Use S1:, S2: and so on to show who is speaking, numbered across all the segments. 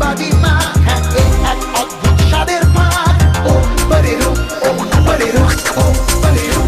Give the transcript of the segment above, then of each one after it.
S1: মাদিনা থাকে এক অদ্ভুত স্বাদের পাক ও বরেরো ও বরেরো ও বরেরো।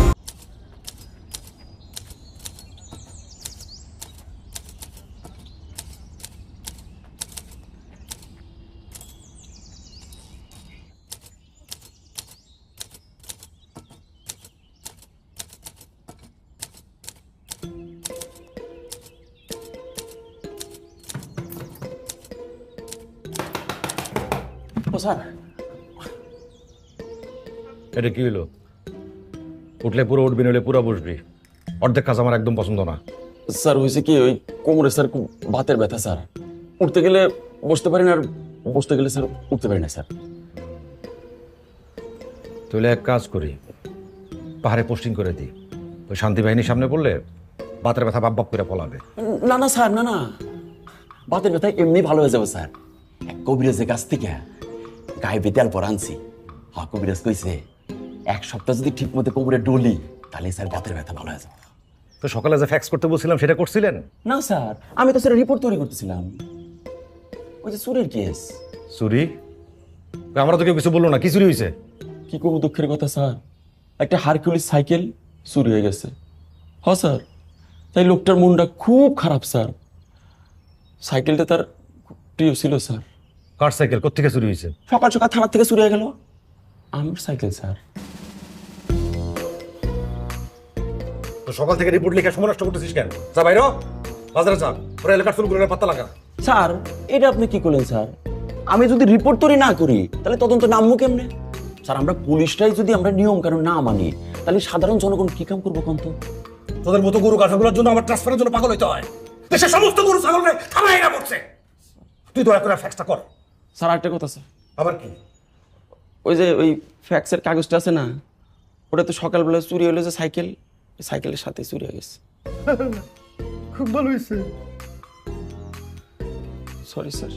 S2: ও স্যার,
S3: এটা কি হলো? উঠলে পুরো উঠবি, নইলে পুরো বসবি। অর্ধেক কাজ আমার একদম পছন্দ না।
S2: স্যার হয়েছে কি, ওই কোমরে স্যার খুব বাতের ব্যথা স্যার। উঠতে গেলে বসতে পারি না, আর বসতে গেলে স্যার উঠতে পারি না স্যার।
S3: তাহলে এক কাজ করি, পাহাড়ে পোস্টিং করে দিই। ওই শান্তি বাহিনীর সামনে পড়লে বাতের ব্যথা বাপ বাপ করে পলাবে।
S2: না না স্যার, না না, বাতের ব্যথা এমনি ভালো হয়ে যাবে স্যার। এক কবিরাজের কাছ থেকে গায়ে বেতাল পর আনছি। হ্যাঁ, কবিরাজ কইছে 1 সপ্তাহ যদি ঠিক মতো কোমরে ডলি তাহলে স্যার বাতের ব্যথা ভালো হয়ে যাবে।
S3: তো সকালে যে ফ্যাক্স করতে বলছিলাম সেটা করছিলেন?
S2: না স্যার, আমি তো স্যার রিপোর্ট তৈরি করতেছিলাম। ওই যে চুরির কেস।
S3: চুরি? আমরা তো কেউ কিছু বললো না, কি চুরি হয়েছে?
S2: কি করবো, দুঃখের কথা স্যার, একটা হারকিউলিস সাইকেল চুরি হয়ে গেছে। হ্যাঁ স্যার, তাই লোকটার মনটা খুব খারাপ স্যার। সাইকেলটা তার খুব প্রিয় ছিল স্যার।
S3: কার সাইকেল? কোত্থেকে চুরি হয়েছে?
S2: সকাল সকাল থানার থেকে চুরি হয়ে গেল আমার সাইকেল স্যার।
S3: তো সকাল থেকে রিপোর্ট লিখে সময় নষ্ট করতেছিস কেন? যা বাইরে বাজারে যা, ওরা এলাকার চুলগুলো পাত্তা লাগা।
S2: স্যার, এটা আপনি কি করলেন স্যার? আমি যদি রিপোর্ট তৈরি না করি তাহলে তদন্ত নামবো কেমনে? স্যার, আমরা পুলিশটাই যদি আমরা নিয়ম কানুন না মানি তাহলে সাধারণ জনগণ কি কাম করবো কন্ত?
S3: তোদের মতো গরু গাছাগুলোর জন্য আমার ট্রান্সফারের জন্য পাগল হইতে হয়। দেশের সমস্ত গরু ছাগলরে থানায় এরা পড়ছে। তুই দয়া করে ফ্যাক্সটা কর।
S2: স্যার, আরেকটা কথা স্যার,
S3: আবার কি?
S2: ওই যে ওই ফ্যাক্সের কাগজটা আছে না, ওটা তো সকালবেলা চুরি হলো যে সাইকেল, সাইকেলের সাথে চুরি হয়ে গেছে।
S3: খুব ভালো হয়েছে।
S2: Sorry sir.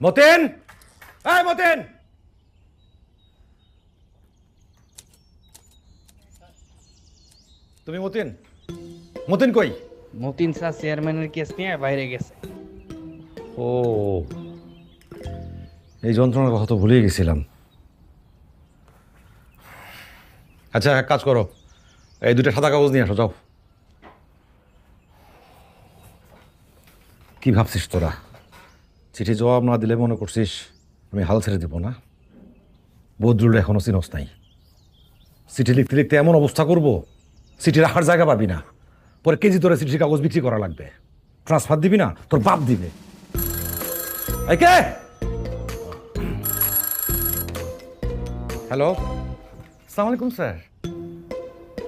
S3: মতেন, এই মতেন, তুমি মতেন? মতেন কই?
S4: মতিন স্যার চেয়ারম্যানের কেস নিয়ে বাইরে গেছে।
S3: ও, এই যন্ত্রণার কথা তো ভুলেই গেছিলাম। আচ্ছা, এক কাজ করো, এই 2টা সাদা কাগজ নিয়ে আসো, যাও। কি ভাবছিস তোরা? চিঠি জবাব না দিলে মনে করছিস আমি হাল ছেড়ে দেবো না? বদরুল এখনো চিনস নাই। চিঠি লিখতে লিখতে এমন অবস্থা করব, চিঠি রাখার জায়গা পাবি না। পরে কেজি তোরা চিঠির কাগজ বিক্রি করা লাগবে। ট্রান্সফার দিবি না, তোর বাপ দিবে। এই কে? হ্যালো, আসসালামু আলাইকুম স্যার।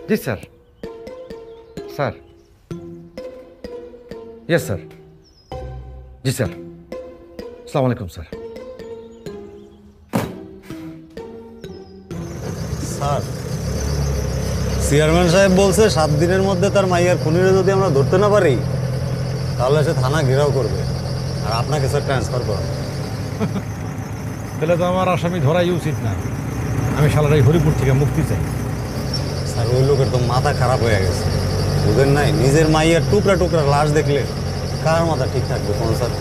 S3: জি স্যার। Sir, yes sir. জি স্যার, আসসালামু আলাইকুম স্যার।
S5: স্যার, চেয়ারম্যান সাহেব বলছে 7 দিনের মধ্যে তার মাইয়ার খুনিরে যদি আমরা ধরতে না পারি তাহলে সে থানা ঘেরাও করবে আর আপনাকে স্যার ট্রান্সফার করাবে।
S3: তাহলে তো আমার আসামি ধরাই উচিত না। আমি শালার এই হরিপুর থেকে মুক্তি চাই।
S5: স্যার, ওই লোকের তো মাথা খারাপ হয়ে গেছে, বুঝেন নাই? নিজের মাইয়ার টুকরা টুকরা লাশ দেখলে কার মাথা ঠিক থাকবে কোন স্যার?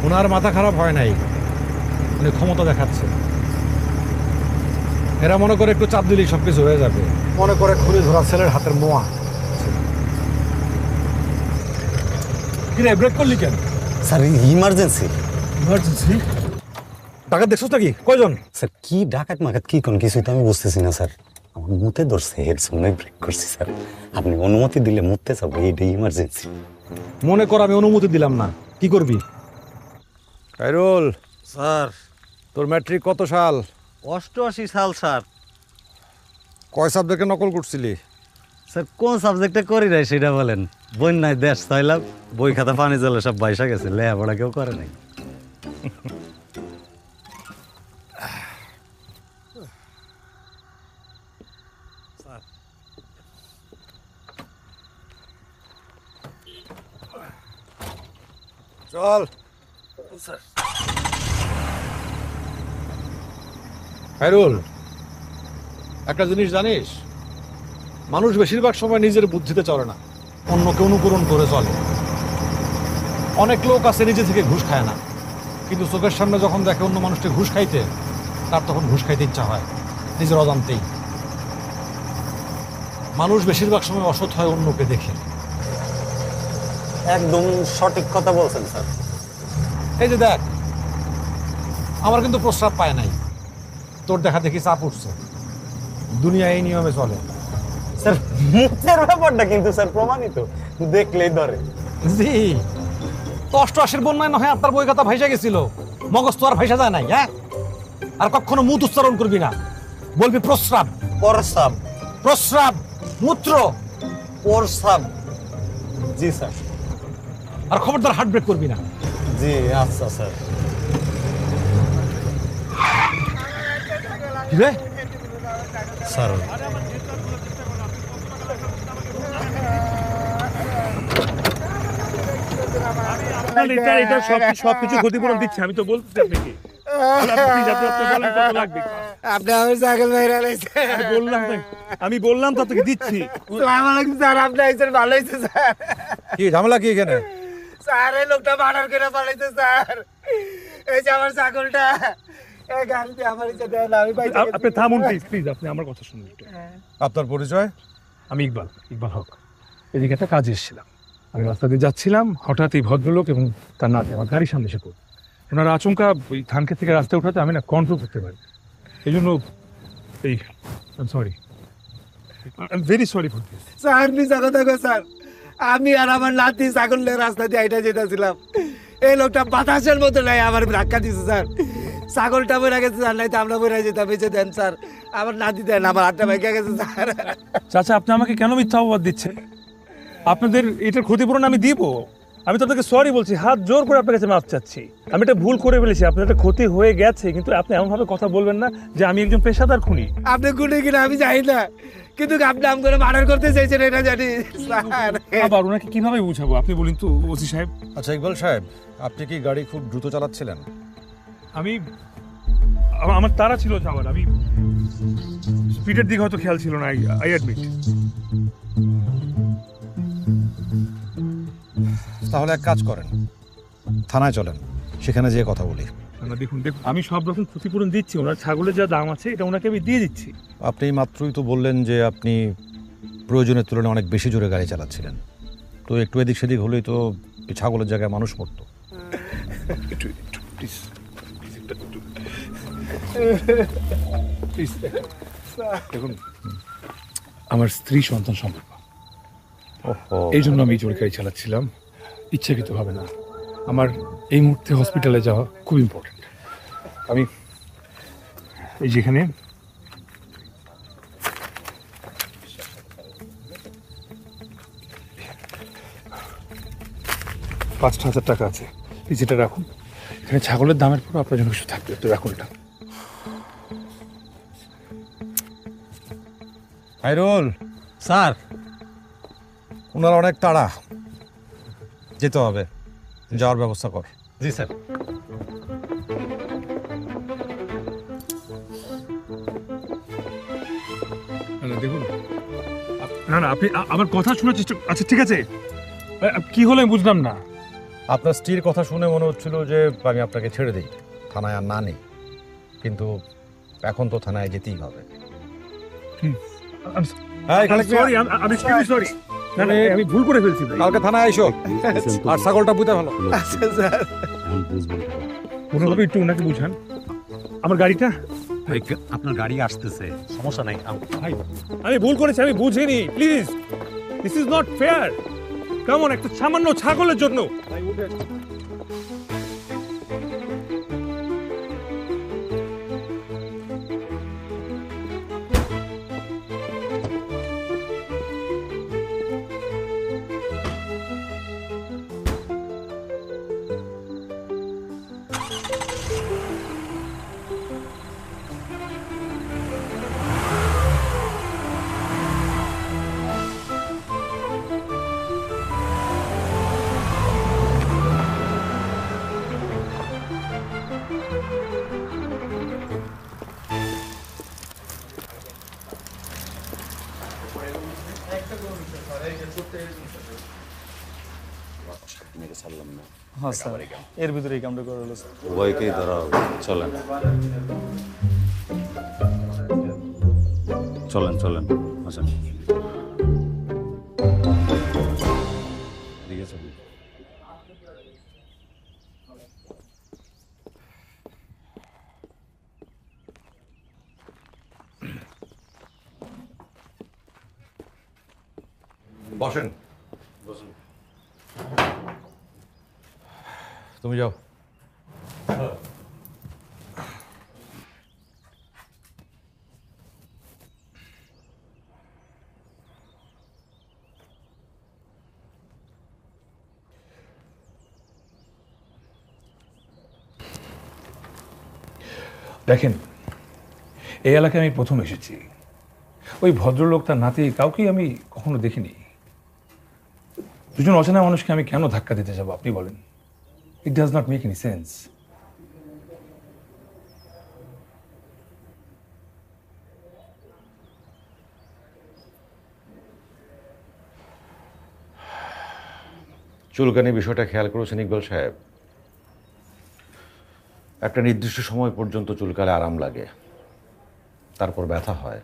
S3: ওনার মাথা খারাপ হয় নাই, উনি ক্ষমতা দেখাচ্ছে। এরা মনে করে একটু চাপ দিলেই সবকিছু হয়ে যাবে, মনে করে খুনি ধরা ছেলের হাতের মোয়া। কিরে ব্রেক করলি কেন?
S5: Sir, emergency.
S3: ইমার্জেন্সি? ডাকাত দেখছিস নাকি? কয়জন?
S5: স্যার, কি ডাকাত মাকাত কি কোন কিছুই তো আমি বুঝতেছি না স্যার। আমার মুতে ধরছে, এর জন্য ব্রেক করছি স্যার। আপনি অনুমতি দিলে মুততে যাবো, এইটাই ইমার্জেন্সি।
S3: মনে কর আমি অনুমতি দিলাম না, কি করবি? খায়রুল
S5: স্যার,
S3: তোর ম্যাট্রিক কত সাল?
S5: 88 সাল স্যার।
S3: কয় সাবজেক্টে নকল করছিলি?
S5: স্যার, কোন সাবজেক্টে করি নাই সেটা বলেন। বন্যায় দেশ চাইলাম, বই খাতা পানি জলে সব বাইসা গেছে, লেখাপড়া কেউ করে নাই।
S3: চল। খায়রুল, একটা জিনিস জানিস, মানুষ বেশিরভাগ সময় নিজের বুদ্ধিতে চলে না, অন্যকে অনুকরণ করে চলে। অনেক লোক আছে নিজে থেকে ঘুষ খায় না, কিন্তু চোখের সামনে যখন দেখে অন্য মানুষকে ঘুষ খাইতে, তার তখন ঘুষ খাইতে ইচ্ছা হয় নিজের অজান্তেই। মানুষ বেশিরভাগ সময় অসৎ হয় অন্যকে দেখে।
S5: একদম সঠিক কথা বলছেন স্যার।
S3: এই যে দেখ, আমার কিন্তু প্রস্রাব পায় নাই, তোর দেখা দেখি চাপ উঠছে। দুনিয়া এই নিয়মে চলে।
S5: স্যার মুখের ব্যাপারটা কিন্তু স্যার প্রমাণিত, দেখলেই ধরে।
S3: জি, তো 88 বন্যায় না হয় আপনার বই কথা ভাইসা গেছিল, মগজ তো আর ভাইসা যায় নাই। হ্যাঁ, আর কখনো মুখ উচ্চারণ করবি না, বলবি প্রস্রাব।
S5: প্রস্রাব,
S3: প্রস্রাব, মূত্র,
S5: প্রস্রাব। জি স্যার।
S3: আর খবরদার হার্ট ব্রেক করবি না।
S5: জি আচ্ছা স্যার।
S3: কি রে?
S5: স্যার
S6: এটা সবকিছু ক্ষতিপূরণ দিচ্ছে, আমি তো বলছি আপনাকে।
S7: আপনি আমার ছাগল মেরে আলাইছেন।
S6: আমি বললাম তো আপনাকে দিচ্ছি।
S7: স্যার আপনি আইছেন, ভালো হয়েছে স্যার।
S3: কি ঝামেলা কি এখানে?
S7: স্যার এই লোকটা মার্ডার করে পালাইছে স্যার। এই যে আমার ছাগলটা, এই গাড়িতে আমার ইচ্ছে দেয় না, আমি পাইছি।
S6: আপনি থামুন প্লিজ, আপনি আমার কথা শুনুন একটু।
S3: আপনার পরিচয়?
S6: আমি ইকবাল হক। এদিকে একটা কাজে এসেছিলাম। আমি রাস্তা দিয়ে যাচ্ছিলাম, হঠাৎ এই ভদ্রলোক এবং তার নাতি আমার গাড়ির সামনে এসে পড়ল। ওনারা আচমকা ওই ধানক্ষেত থেকে রাস্তায় উঠাতে আমি না কন্ট্রোল করতে পারি, এই জন্য এই sorry, very sorry for this.
S7: Sir মিছা কথা কই স্যার, আমি আর আমার নাতি ছাগল নিয়ে রাস্তা দিয়ে হাইটা যেতেছিলাম, এই লোকটা বাতাসের মতো নাই আমার ধাক্কা দিছে স্যার। ছাগলটা মরে গেছে স্যার, নাই তো আমরা মরে যেতাম। বেঁচে দেন স্যার, আমার নাতি দেন, আমার হাতটা ভেঙে গেছে স্যার।
S6: চাচা, আপনি আমাকে কেন মিথ্যা অপবাদ দিচ্ছেন? আপনাদের এটার ক্ষতিপূরণ আমি দিব। আমি তো আপনাকে সরি বলছি, হাত জোর করে আপনার কাছে মাফ চাচ্ছি। আমি এটা ভুল করে ফেলেছি, আপনার একটা ক্ষতি হয়ে গেছে, কিন্তু আপনি এমনভাবে কথা বলবেন না যে আমি একজন পেশাদার খুনি।
S7: আপনি গুনে কিনা আমি জানি না, কিন্তু আপনি আম করে মার্ডার করতে চাইছেন এটা জানি স্যার।
S6: আবার ওনাকে কিভাবে বুঝাবো আপনি বলুন তো ওসি সাহেব।
S3: আচ্ছা ইকবাল সাহেব, আপনি কি গাড়ি খুব দ্রুত চালাচ্ছিলেন?
S6: আমার তাড়া ছিল যাওয়ার, আমি স্পিডের দিকে হয়তো খেয়াল ছিল না, আই অ্যাডমিট।
S3: তাহলে এক কাজ করেন, থানায় চলেন, সেখানে যেয়ে কথা বলি।
S6: দেখুন আমি সব রকম ক্ষতিপূরণ দিচ্ছি, ওনার ছাগলের যা দাম আছে এটা ওনাকে আমি দিয়ে দিচ্ছি।
S3: আপনি মাত্রই তো বললেন যে আপনি প্রয়োজনের তুলনায় অনেক বেশি জোরে গাড়ি চালাচ্ছিলেন, তো একটু এদিক সেদিক হলেই তো ছাগলের জায়গায় মানুষ মরতো।
S6: দেখুন, আমার স্ত্রী সন্তান সম্পর্ক, এই জন্য আমি জোরে গাড়ি চালাচ্ছিলাম, ইচ্ছাকৃত হবে না। আমার এই মুহূর্তে হসপিটালে যাওয়া খুব ইম্পর্টেন্ট। আমি এই যেখানে $5,000 আছে, এই যেটা রাখুন। এখানে ছাগলের দামের পর আপনার জন্য কিছু থাকবে, তো রাখুন এটা।
S3: হাইরুল
S5: স্যার।
S3: ওনার অনেক তাড়া, যেতে হবে, যাওয়ার ব্যবস্থা কর।
S5: জি স্যার।
S6: দেখুন না, আপনি আমার কথা শোনার চেষ্টা। আচ্ছা ঠিক আছে, কি হলো আমি বুঝলাম না।
S3: আপনার স্ত্রীর কথা শুনে মনে হচ্ছিল যে আমি আপনাকে ছেড়ে দিই, থানায় আর না নেই, কিন্তু এখন তো থানায় যেতেই হবে।
S6: সরি, আমি সরি। না না, আমি ভুল করে ফেলছি।
S3: কালকে থানায় এসো, আর ছাগলটা বুঝতে ভালো।
S7: আচ্ছা স্যার।
S6: কোনোভাবে একটু ওনাকে বুঝান। আমার গাড়িটা,
S5: আপনার গাড়ি আসতেছে, সমস্যা নাই।
S6: আমি ভুল করেছি, আমি বুঝিনি। Please, this is not fair. কেমন একটা সামান্য ছাগলের জন্য।
S8: হ্যাঁ স্যার এর ভিতরেই কামটা করে হলো স্যার।
S5: উভয়কেই ধরা হবে চলেন চলেন চলেন আসেন এদিকে চলুন।
S3: বসেন তুমি যাও।
S6: দেখেন, এই এলাকায় আমি প্রথম এসেছি। ওই ভদ্রলোক তার নাতি কাউকেই আমি কখনো দেখিনি। দুজন অচেনা মানুষকে আমি কেন ধাক্কা দিতে যাবো আপনি বলেন? It does not make any sense.
S3: চুলকানি বিষয়টা খেয়াল করেছেন ইকবাল সাহেব? একটা নির্দিষ্ট সময় পর্যন্ত চুলকালে আরাম লাগে, তারপর ব্যথা হয়,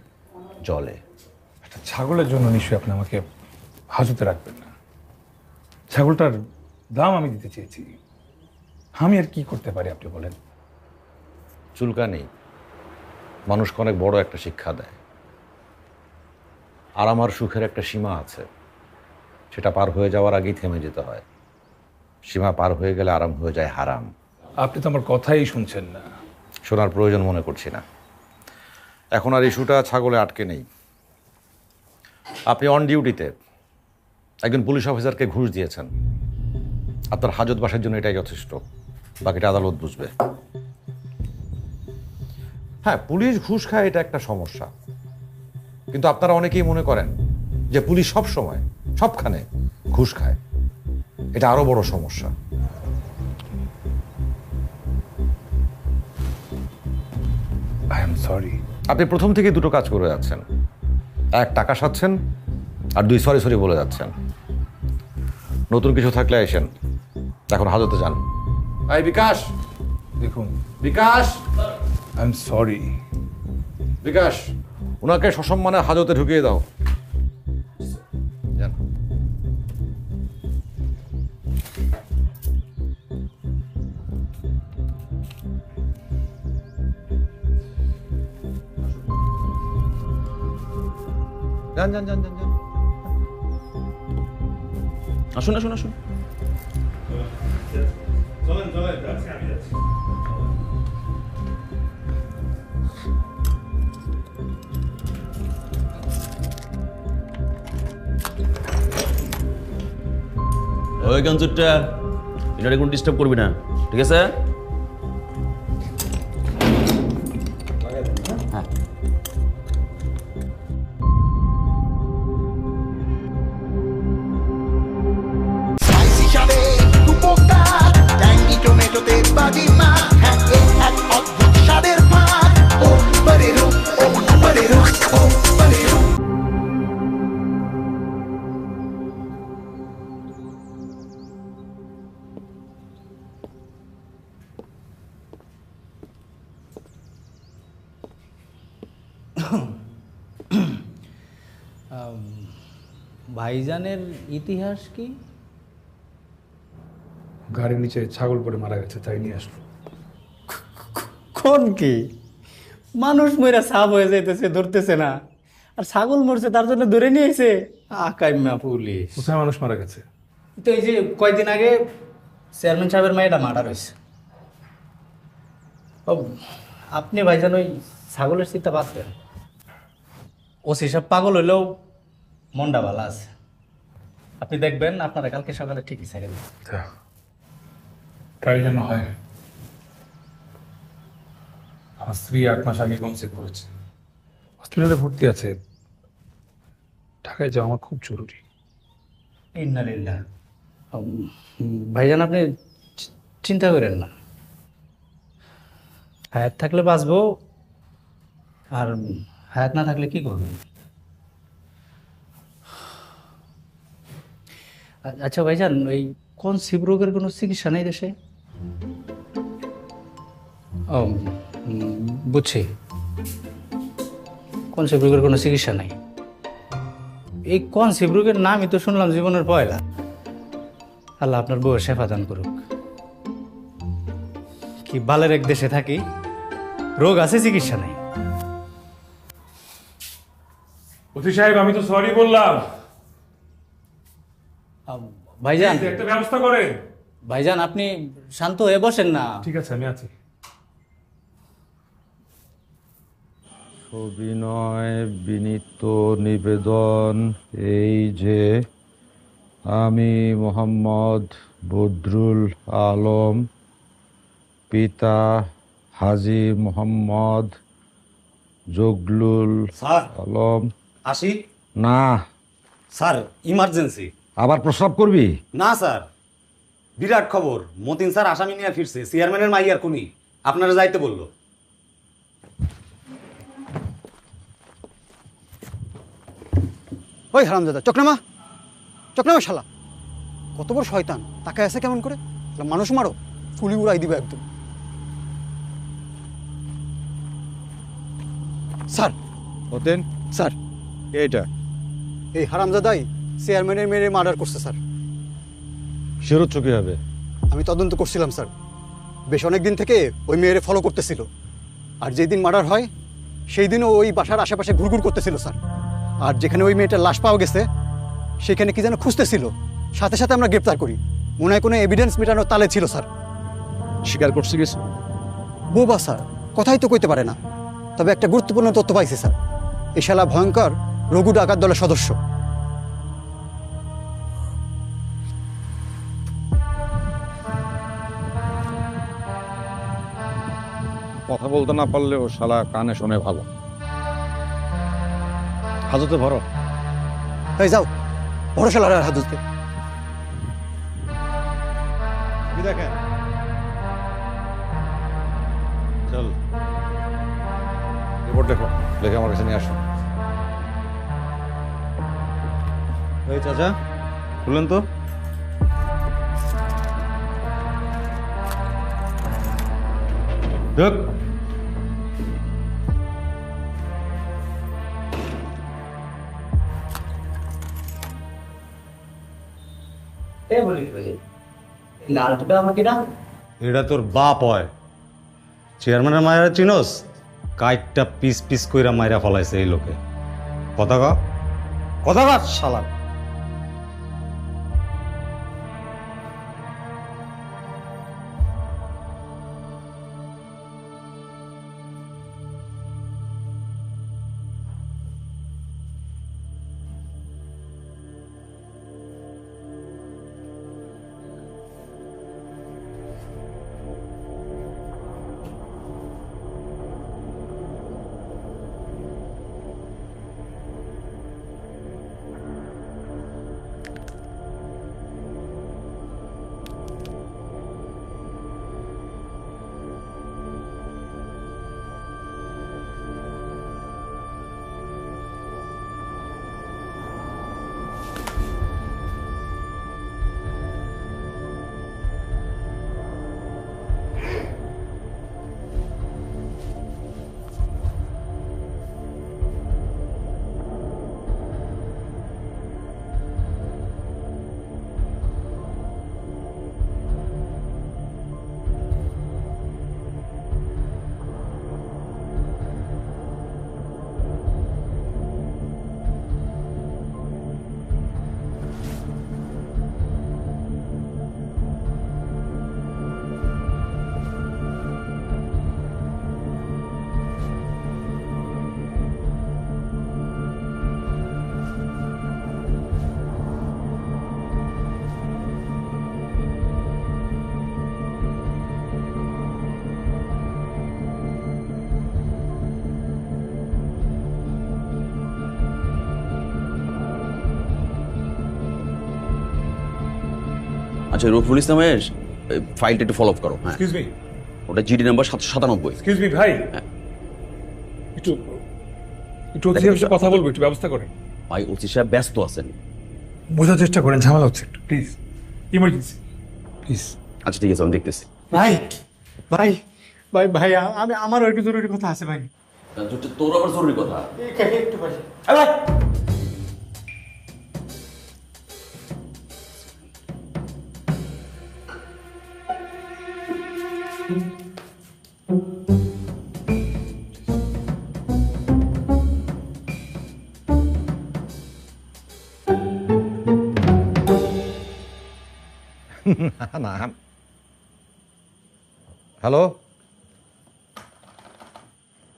S3: জলে।
S6: একটা ছাগলের জন্য নিশ্চয়ই আপনি আমাকে হাজতে রাখবেন না। ছাগলটার দাম আমি দিতে চেয়েছি, আমি আর কি করতে পারি আপনি বলেন?
S3: চুলকানি মানুষকে অনেক বড় একটা শিক্ষা দেয়। আরাম আর সুখের একটা সীমা আছে, সেটা পার হয়ে যাওয়ার আগেই থেমে যেতে হয়। সীমা পার হয়ে গেলে আরাম হয়ে যায় হারাম।
S6: আপনি তো আমার কথাই শুনছেন না।
S3: শোনার প্রয়োজন মনে করছি না। এখন আর ইস্যুটা ছাগলে আটকে নেই। আপনি অন ডিউটিতে একজন পুলিশ অফিসারকে ঘুষ দিয়েছেন। আপনার হাজত বাসার জন্য এটাই যথেষ্ট, বাকিটা আদালত বুঝবে। হ্যাঁ, পুলিশ ঘুষ খায়, এটা একটা সমস্যা, কিন্তু আপনারা অনেকেই মনে করেন যে পুলিশ সব সময় সবখানে ঘুষ খায়। এটা আরো বড় সমস্যা।
S6: I am sorry.
S3: আপনি প্রথম থেকে দুটো কাজ করে যাচ্ছেন। এক, টাকা সাচ্ছেন, আর দুই, সরি সরি বলে যাচ্ছেন। নতুন কিছু থাকলে আসেন, এখন হাজতে যান। এই বিকাশ,
S6: দেখুন,
S3: বিকাশ,
S6: আই এম সরি।
S3: বিকাশ, ওনাকে সসম্মানে হাজতে ঢুকিয়ে দাও। যান। যান যান যান যান যান।
S2: আসুন আসুন আসুন। ওই গাঞ্জুরটা এটা কোনো ডিস্টার্ব করবি না, ঠিক আছে?
S1: Spicy সাদে দুপোকা ট্যাঙ্গি টমেটোতে বাজি মা হ্যাঁ এ এক অদ্ভুত স্বাদের পাক ও বারেরো ও বারেরো ও বারেরো।
S8: ভাইজানের ইতিহাস কি?
S6: গাড়ির নিচে ছাগল পড়ে মারা গেছে, তাই নিয়ে আসলো।
S8: কোন কি মানুষ মইরা সাপ হয়ে যাইতেছে, ধরতেছে না, আর ছাগল মরছে তার জন্য ধরে নিয়েছে। আকাইমা পুলিশ।
S6: কোথায় মানুষ মারা গেছে?
S8: তো এই যে কয়দিন আগে চেয়ারম্যান সাহেবের মেয়েটা মার্ডার হয়েছে। ও আপনি ভাইজান ওই ছাগলের চিন্তা বাঁচবেন। ও সেসব পাগল হইলেও মনটা ভালো আছে। আপনি দেখবেন আপনারা কালকে সকালে ঠিকই ছেড়ে দেবেন।
S6: তাই যেন হয়। আমার স্ত্রী 8 মাস আগে কনসেপ্ট করেছে, হসপিটালে ভর্তি আছে। ঢাকায় যাওয়া আমার খুব জরুরি।
S8: ইন্নালিল্লাহ। ভাইজান আপনি চিন্তা করেন না, হায়াত থাকলে বাঁচবো, আর হায়াত না থাকলে কি করবেন? আচ্ছা ভাইজান, ওই কনসিভ রোগের কোনো চিকিৎসা নেই দেশে? ও বুঝছি, কনসিভ রোগের কোনো চিকিৎসা নাই। এই কনসিভ রোগের নামই তো শুনলাম জীবনের পয়লা। আল্লাহ আপনার বউয়ের সেবা দান করুক। কি বালের এক দেশে থাকি, রোগ আছে চিকিৎসা নাই।
S6: অতি সাহেব, আমি তো সরি বললাম,
S8: ভাইজান,
S6: একটা ব্যবস্থা করেন।
S8: ভাইজান আপনি শান্ত হয়ে বসেন না।
S6: ঠিক আছে, আমি আছি।
S3: সবিনয় বিনীত নিবেদন এই যে আমি মোহাম্মদ বদরুল আলম, পিতা হাজী মোহাম্মদ জগলুল
S5: স্যার
S3: আলম।
S5: আসি?
S3: না,
S5: স্যার ইমার্জেন্সি।
S3: আবার প্রস্রাব করবি?
S5: না স্যার, বিরাট খবর, মতিন স্যার আসামি নিয়ে ফিরছে, চেয়ারম্যানের মাইয়ার খুনি, আপনারা যাইতে বললো।
S9: ওই হারামজাদা, চক্রমা শালা, কত বড় শয়তান, তাকে আছে কেমন করে? মানুষ মারো, ফুলি উড়াই দিবে একদম। স্যার,
S3: হতেন
S9: স্যার,
S3: এইটা
S9: এই হারামজাদাই চেয়ারম্যানের মেয়েরে মার্ডার করছে স্যার।
S3: শিরোচ্ছ কি হবে?
S9: আমি তদন্ত করছিলাম স্যার, বেশ অনেক দিন থেকে ওই মেয়েরে ফলো করতেছিল, আর যেই দিন মার্ডার হয় সেই দিনও ওই বাসার আশেপাশে ঘুরঘুর করতেছিল স্যার। আর যেখানে ওই মেয়েটার লাশ পাওয়া গেছে সেখানে কি যেন খুঁজতেছিল, সাথে সাথে আমরা গ্রেপ্তার করি। মনে হয় কোনো এভিডেন্স মেটানোর তালে ছিল স্যার।
S3: স্বীকার করছে গেছে?
S9: বোবা স্যার, কথাই তো কইতে পারে না। তবে একটা গুরুত্বপূর্ণ তথ্য পাইছে স্যার, এই শালা ভয়ঙ্কর রঘু ডাকাত দলের সদস্য।
S3: কথা বলতে না পারলেও শালা কানে শোনে ভালো। হাজতে ভরো।
S9: এই যাও, বড় শালার আর হাজতে।
S3: কি দেখেন? চল রিপোর্ট দেখো, দেখে আমার কাছে নিয়ে আসো।
S5: এই চাচা বললেন তো, দেখ এটা তোর বাপ হয়, চেয়ারম্যানের মায়েরা চিনোস? কাইটটা পিস পিস কইরা মাইরা ফলাইছে এই লোকে। কথা কা শালা।
S2: আচ্ছা, রফুল ইসলামের ফাইলটা একটু ফলো আপ করো। হ্যাঁ,
S6: এক্সকিউজ মি,
S2: ওটা জিডি নাম্বার 797।
S6: এক্সকিউজ মি ভাই, একটু অতি সাহেবের সাথে কথা বলবো, একটু ব্যবস্থা করেন।
S2: ভাই ওসি সাহেব ব্যস্ত আছেন।
S6: বোঝার চেষ্টা করেন, ঝামেলা হচ্ছে একটু প্লিজ, ইমার্জেন্সি। প্লিজ।
S2: আচ্ছা ঠিক আছে, আমি দেখতেছি।
S7: ভাই ভাই ভাই ভাই আমি আমারও একটু জরুরি কথা আছে ভাই।
S2: তোর আবার জরুরি কথা?
S7: এখানে একটু ভাই।
S3: না। Hello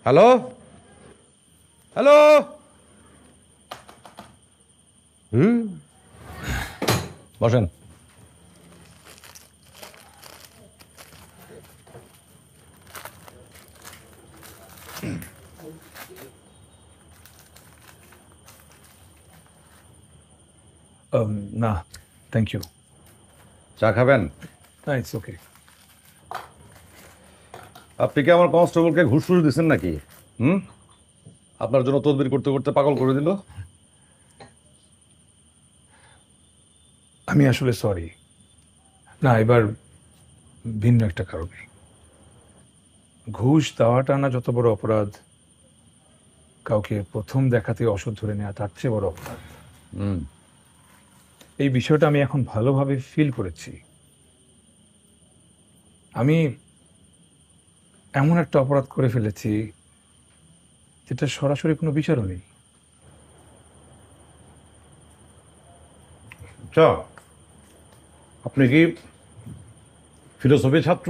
S3: hello hello. বসেন।
S6: না থ্যাংক ইউ।
S3: চা খাবেন?
S6: না ইটস ওকে।
S3: আপনি কি আমার কনস্টেবলকে ঘুষ টুস দিচ্ছেন নাকি? আপনার জন্য তদবির করতে করতে পাগল করে দিল।
S6: আমি আসলে সরি। না, এবার ভিন্ন একটা কারণে। ঘুষ দেওয়াটা না যত বড় অপরাধ, কাউকে প্রথম দেখাতে অসৎ ধরে নেওয়া তার চেয়ে বড় অপরাধ। এই বিষয়টা আমি এখন ভালোভাবে ফিল করেছি। আমি এমন একটা অপরাধ করে ফেলেছি যেটা সরাসরি কোনো বিচারও নেই।
S3: আচ্ছা, আপনি কি ফিলোসফি ছাত্র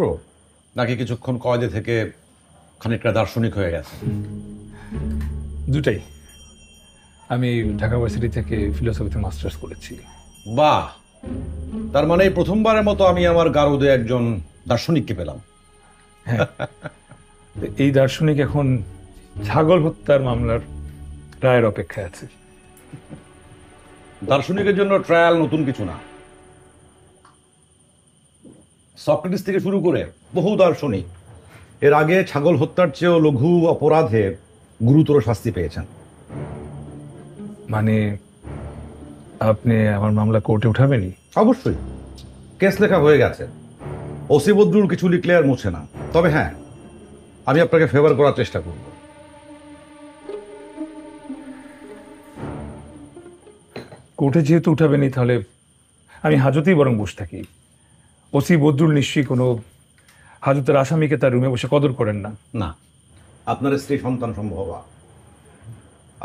S3: নাকি কিছুক্ষণ কয়েদে থেকে খানিকটা দার্শনিক হয়ে গেছে?
S6: দুটাই। আমি ঢাকা ইউনিভার্সিটি থেকে ফিলোসফিতে মাস্টার্স করেছি।
S3: বাহ, তার মানে এই প্রথমবারের মতো আমি আমার গারদে একজন দার্শনিককে পেলাম।
S6: হ্যাঁ, এই দার্শনিক এখন ছাগল হত্যার মামলার রায়ের অপেক্ষায় আছে।
S3: দার্শনিকের জন্য ট্রায়াল নতুন কিছু না। সক্রেটিস থেকে শুরু করে বহু দার্শনিক এর আগে ছাগল হত্যার চেয়েও লঘু অপরাধে গুরুতর শাস্তি পেয়েছেন।
S6: মানে আপনি আমার মামলা কোর্টে উঠাবেনই?
S3: অবশ্যই, কেস লেখা হয়ে গেছে। ওসি বদরুল কিছু লিখলে আর মুছে না। তবে হ্যাঁ, আমি আপনাকে ফেভার করার চেষ্টা করব।
S6: কোর্টে যেহেতু উঠাবেনই, তাহলে আমি হাজতেই বরং বসে থাকি। ওসি বদরুল নিশ্চয়ই কোনো হাজতের আসামিকে তার রুমে বসে কদর করেন না।
S3: না, আপনার স্ত্রী সন্তান সম্ভব,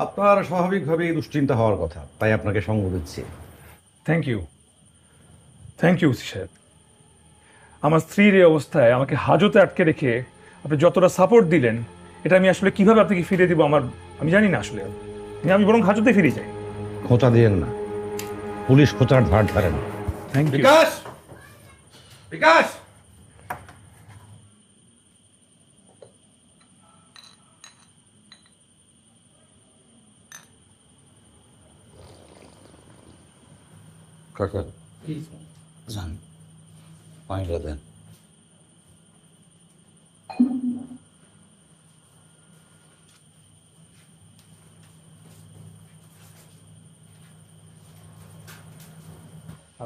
S3: আপনার স্বাভাবিকভাবেই দুশ্চিন্তা হওয়ার কথা, তাই আপনাকে সঙ্গ দিচ্ছি।
S6: Thank you, thank you OC সাহেব। আমার স্ত্রীর এই অবস্থায় আমাকে হাজতে আটকে রেখে আপনি যতটা সাপোর্ট দিলেন, এটা আমি আসলে কিভাবে আপনাকে ফিরে দিব আমি জানি না। আসলে আমি বরং হাজতে ফিরে যাই।
S3: খোঁচা দিয়েন না, পুলিশ খোঁচার ধার ধারে না।
S6: Thank you.
S3: বিকাশ, বিকাশ। কাকা যান, পানিটা দেন।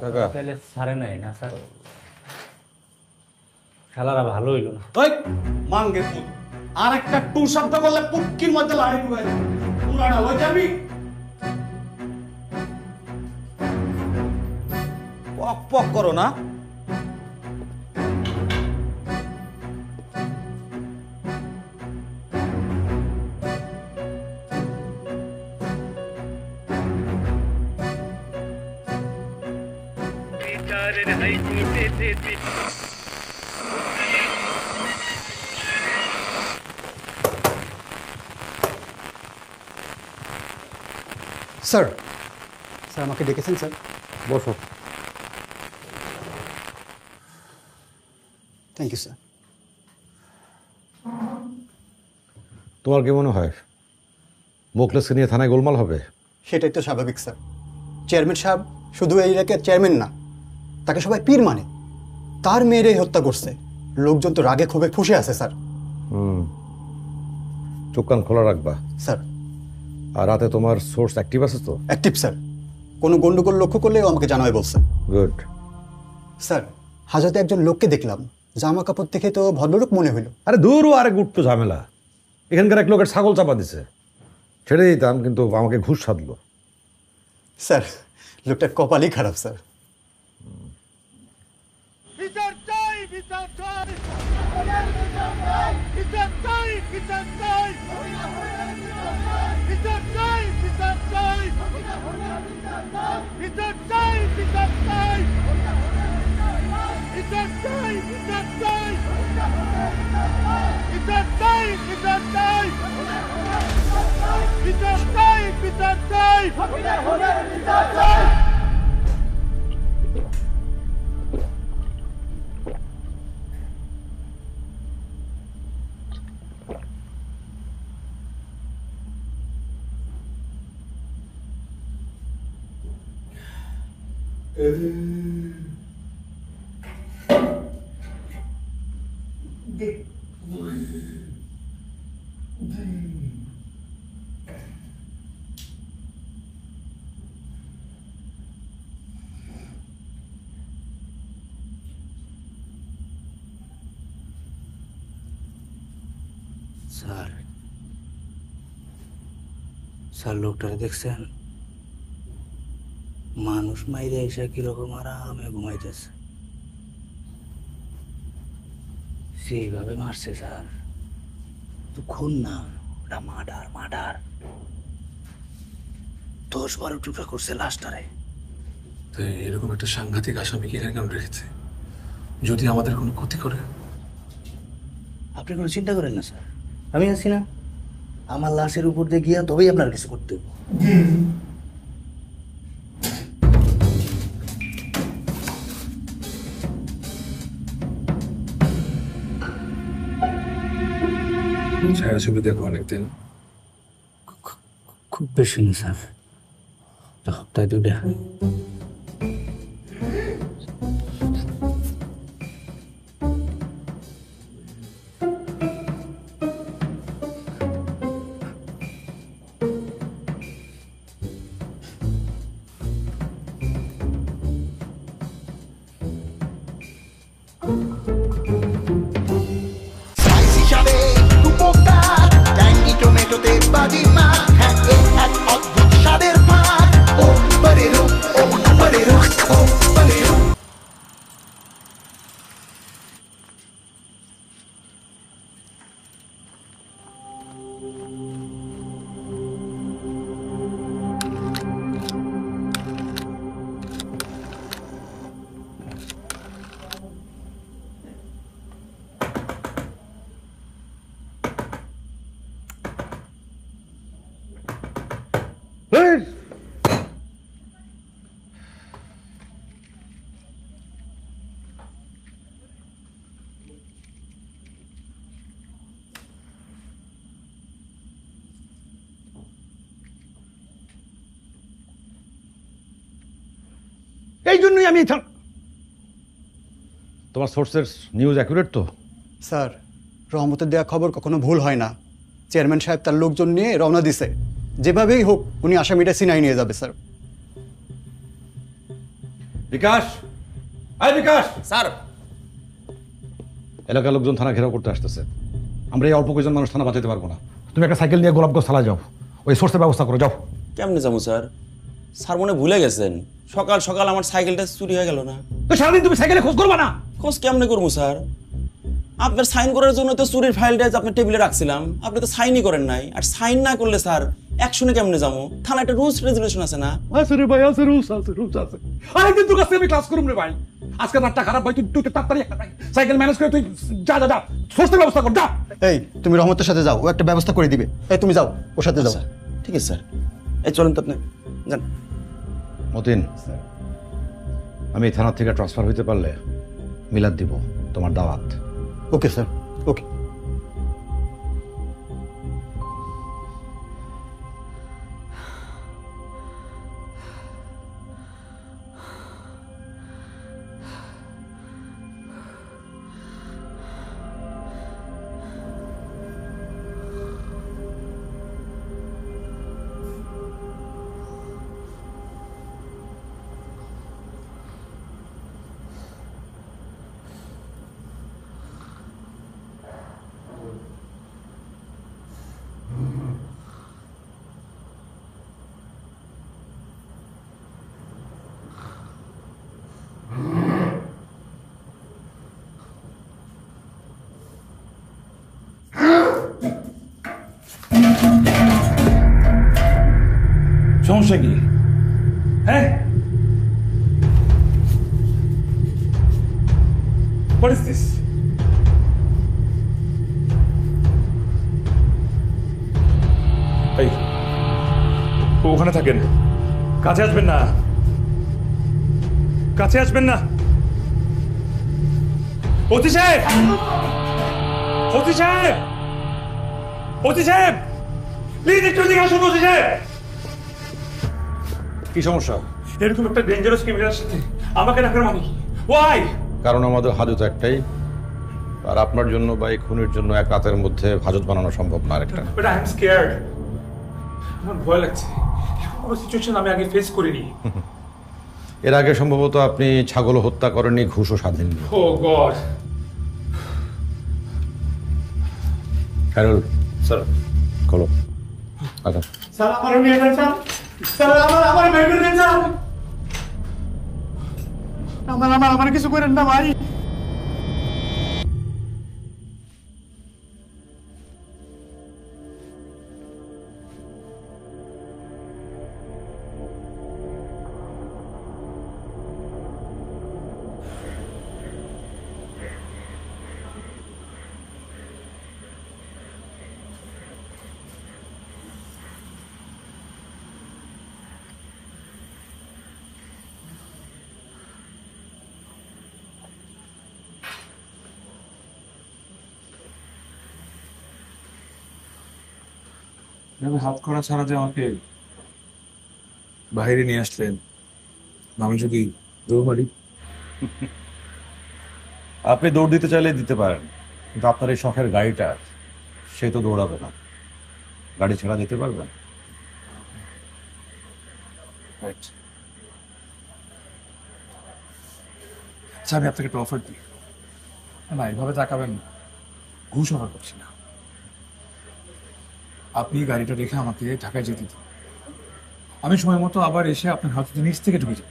S3: কাকা,
S8: তাহলে সারে নাই না স্যার, খেলাটা ভালো হইল না।
S7: ওই মাঙ্গে পুত, আর একটা টু শব্দ বললে পুটকির মধ্যে লাড়ি ঢুকাই দেব। পুরাটা লই যাবি? পক পক করো না।
S9: স্যার, স্যার আমাকে ডেকেছেন স্যার?
S3: বসো।
S9: Thank you sir.
S3: তোমার কি মনে হয় মোকলেসকে নিয়ে থানায় গোলমাল হবে?
S9: সেটাই তো স্বাভাবিক স্যার। চেয়ারম্যান সাহেব শুধু এই এলাকার চেয়ারম্যান না, তাকে সবাই পীর মানে। তার মেয়েরই হত্যা করছে, লোকজন তো রাগে ক্ষোভে ফুঁসে আছে স্যার।
S3: চোখ কান খোলা রাখবা
S9: স্যার।
S3: আর রাতে তোমার সোর্স অ্যাক্টিভ আছে তো?
S9: অ্যাক্টিভ স্যার, কোনো গন্ডগোল লক্ষ্য করলেও আমাকে জানাবে বলছে।
S3: গুড।
S9: স্যার, হাজতে একজন লোককে দেখলাম, জামা কাপড় দেখে তো ভদ্রলোক মনে হইল।
S3: আরে দূর আরেক উঠতো ঝামেলা, এখানকার এক লোকের ছাগল চাপা দিছে, ছেড়ে দিতাম কিন্তু আমাকে ঘুষ সাধলো।
S9: স্যার লোকটার কপালই খারাপ স্যার।
S8: স্যার, স্যার লোকটারে দেখছেন? মানুষ মাইরে এসে কিরকম আরামে ঘুমাইতেছে, সেইভাবে মারছে স্যার। তো খুন না, ওটা মার্ডার। 10-12 টুকরা করছে লাশটারে।
S6: তো এরকম একটা সাংঘাতিক আসামিকে এখানে কেন রেখেছে? যদি আমাদের কোনো ক্ষতি করে?
S8: আপনি কোনো চিন্তা করেন না স্যার, আমি আছি না। আমার লাশের উপর দিয়ে গিয়া তবেই আপনার কিছু করতে হবে।
S6: ছায়াছবি দেখো অনেকদিন।
S8: খুব বেশি না স্যার, সপ্তাহে 2টা।
S1: স্পাইসি স্বাদে দুপোকা ট্যাঙ্গি টমেটোতে বাজি মাখ, হ্যাঁ এ এক অদ্ভুত স্বাদের পাক। ও বারেরো, ও বারেরো, ও বারেরো।
S3: এই জন্যই আমি তোমার সোর্সের নিউজ অ্যাকুরেট তো?
S9: স্যার রহমতের দেওয়া খবর কখনো ভুল হয় না। চেয়ারম্যান সাহেব তার লোকজন নিয়ে রওনা দিছে, যেভাবেই হোক উনি আসামিটা সিনাই নিয়ে যাবে স্যার।
S3: বিকাশ, আয় বিকাশ।
S2: স্যার
S3: এলাকার লোকজন থানা ঘেরাও করতে আসতেছে, আমরা এই অল্প কয়েকজন মানুষ থানা বাঁচাতে পারবো না। তুমি একটা সাইকেল নিয়ে গোলাপগঞ্জ থানা যাও, ওই সোর্সের ব্যবস্থা করো, যাও।
S2: কেমনে যাবো স্যার? স্যার মনে ভুলে গেছেন, সকাল সকাল আমার সাইকেলটা চুরি হয়ে গেল না।
S3: তো সারাদিন তুমি সাইকেলে খোঁজ করবা না?
S2: খোঁজ কেমনে করবো স্যার? আপনার সাইন করার জন্য তো চুরির ফাইলটা আপনার টেবিলে রাখছিলাম, আপনি তো সাইনই করেন নাই। আর সাইন না করলে স্যার অ্যাকশনে কেমনে যাবো? থানা একটা রুলস রেজুলেশন আছে না?
S3: আছে রে ভাই, আছে, রুলস আছে, রুলস আছে। আরেকদিন তোর কাছ থেকে আমি ক্লাস করুম রে ভাই। আজকে রাতটা খারাপ ভাই, তুই তাড়াতাড়ি একটা সাইকেল ম্যানেজ করে তুই যা যা যা সোর্সের ব্যবস্থা কর, যা।
S9: এই তুমি রহমতের সাথে যাও, ও একটা ব্যবস্থা করে দিবে। এই তুমি যাও, ওর সাথে যাও।
S2: আচ্ছা, ঠিক আছে স্যার। এই চলেন তো আপনি যান।
S3: মতিন, আমি এই থানা থেকে ট্রান্সফার হইতে পারলে মিলাদ দিব, তোমার দাওয়াত।
S9: ওকে স্যার, ওকে।
S6: সমস্যা কি? হ্যাঁ, What is this? এই, ওখানে থাকেন, কাছে আসবেন না, কাছে আসবেন না। ওসি সাহেব, ওসি সাহেব, ওসি সাহেব, প্লিজ একটু এদিকে আসুন। ওসি সাহেব,
S3: কি সমস্যা?
S6: এরকম একটা ডেঞ্জারাস ক্রিমিনালের সাথে আমাকে রাখার মানে কি? ওয়াই?
S3: কারণ আমাদের হাজত একটাই, আর আপনার জন্য বা এই খুনের জন্য এক রাতের মধ্যে হাজত বানানো সম্ভব না। আরেকটা,
S6: বাট আই এম স্কেয়ার্ড, আমার ভয় লাগছে। কোনো সিচুয়েশন আমি আগে ফেস করিনি।
S3: এর আগে সম্ভবত আপনি ছাগল হত্যা করেননি, ঘুষও স্বাধীন।
S6: ও গড।
S3: হ্যারল স্যার, খোলো। আচ্ছা
S6: স্যার, আমার নিয়ে যান স্যার। স্যার, আমার বের করে দেন স্যার। আমার কিছু করেন না ভাই। হাত করা ছাড়া যে আমাকে বাইরে নিয়ে আসলেন, আমি যদি দৌড় মারি?
S3: আপনি দৌড় দিতে চাইলে দিতে পারেন, কিন্তু আপনার এই শখের গাড়িটা, সে তো দৌড়াবে না। গাড়ি ছেড়া দিতে পারবেন?
S6: আচ্ছা, আমি আপনাকে একটা অফার দিই। না, এভাবে তাকাবেন না, ঘুষ অফার করছি না। আপনি গাড়িটা রেখে আমাকে ঢাকায় যেতে দিন, আমি সময় মতো আবার এসে আপনার হাতে নিচ থেকে ঢুকে যাব।